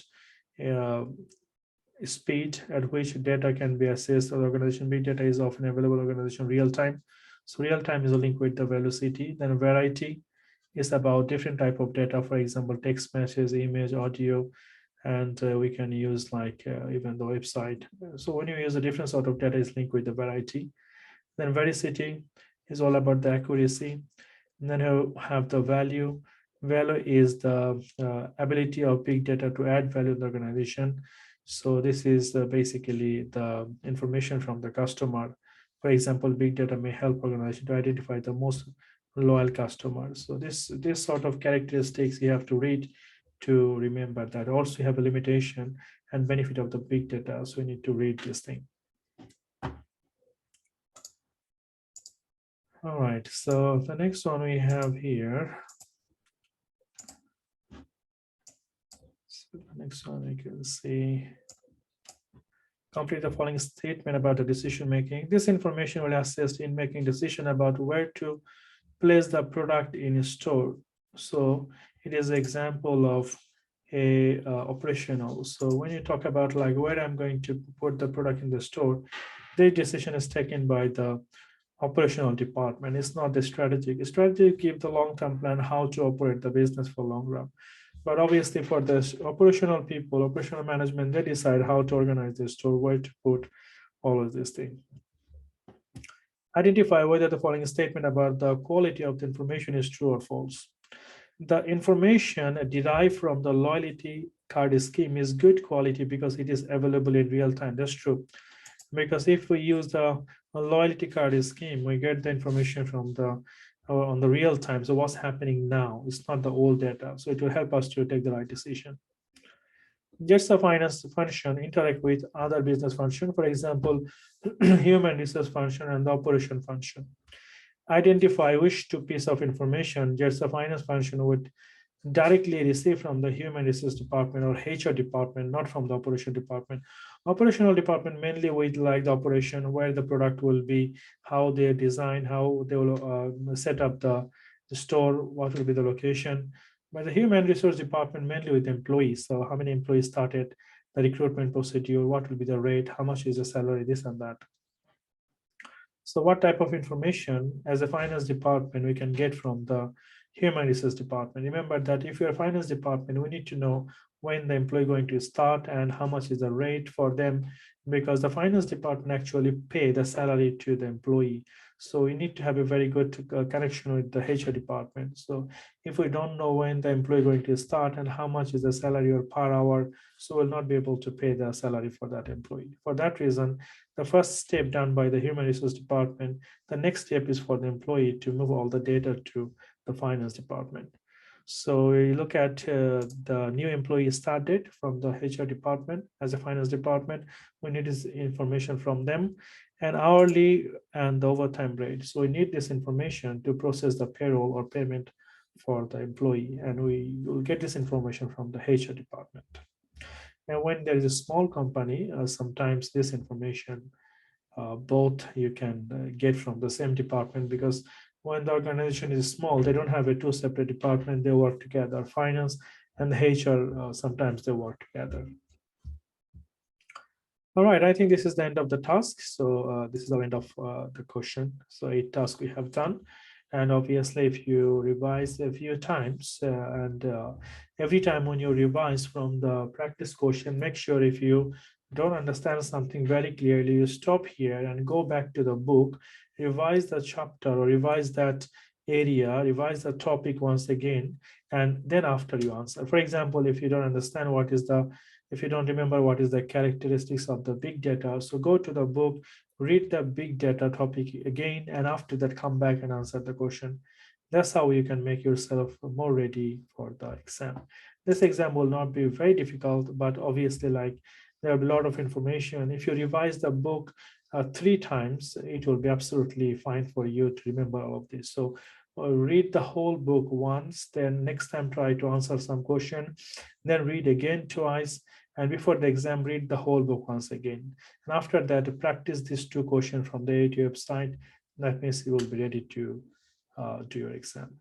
Speaker 1: speed at which data can be accessed or organization. Big data is often available organization real time. So real time is a link with the velocity. Then variety is about different type of data, for example, text message, image, audio, and we can use like even the website. So when you use a different sort of data is linked with the variety. Then veracity is all about the accuracy. And then you have the value. Value is the ability of big data to add value in the organization. So this is basically the information from the customer. For example, big data may help organization to identify the most loyal customers. So this sort of characteristics you have to read to remember that. Also, you have a limitation and benefit of the big data. So you need to read this thing. All right, so the next one we have here. So the next one we can see. Complete the following statement about the decision making. This information will assist in making decision about where to place the product in a store. So it is an example of a operational. So when you talk about like where I'm going to put the product in the store, the decision is taken by the operational department. It's not the strategic. Strategy give the long-term plan how to operate the business for long run. But obviously for the operational people, operational management, they decide how to organize the store, where to put all of these things. Identify whether the following statement about the quality of the information is true or false. The information derived from the loyalty card scheme is good quality because it is available in real time. That's true. Because if we use the loyalty card scheme, we get the information from the on the real time. So what's happening now? It's not the old data. So it will help us to take the right decision. Just the finance function interact with other business function, for example, human resource function and the operation function. Identify which two piece of information just the finance function would directly receive from the human resource department or HR department, not from the operation department. Operational department mainly with like the operation, where the product will be, how they design, how they will set up the store, what will be the location. But the human resource department mainly with employees. So how many employees started, the recruitment procedure, what will be the rate, how much is the salary, this and that. So what type of information as a finance department we can get from the human resource department. Remember that if you're a finance department, we need to know when the employee going to start and how much is the rate for them, because the finance department actually pay the salary to the employee. So we need to have a very good connection with the HR department. So if we don't know when the employee going to start and how much is the salary or per hour, so we'll not be able to pay the salary for that employee. For that reason, the first step done by the human resource department, the next step is for the employee to move all the data to the finance department. So we look at the new employee start date from the HR department. As a finance department, we need this information from them, and hourly and the overtime rate. So we need this information to process the payroll or payment for the employee, and we will get this information from the HR department. And when there is a small company, sometimes this information both you can get from the same department, because when the organization is small, they don't have a two separate department, they work together. Finance and the HR, sometimes they work together. All right, I think this is the end of the task. So this is the end of the question. So 8 tasks we have done. And obviously, if you revise a few times, and every time when you revise from the practice question, make sure if you don't understand something very clearly, you stop here and go back to the book, revise the chapter or revise that area, revise the topic once again, and then after you answer. For example, if you don't understand if you don't remember what is the characteristics of the big data, so go to the book, read the big data topic again, and after that come back and answer the question. That's how you can make yourself more ready for the exam. This exam will not be very difficult, but obviously, like, there will be a lot of information. If you revise the book 3 times, it will be absolutely fine for you to remember all of this. So read the whole book once, then next time try to answer some question, then read again twice, and before the exam, read the whole book once again. And after that, practice these 2 questions from the AT website. That means you will be ready to do your exam.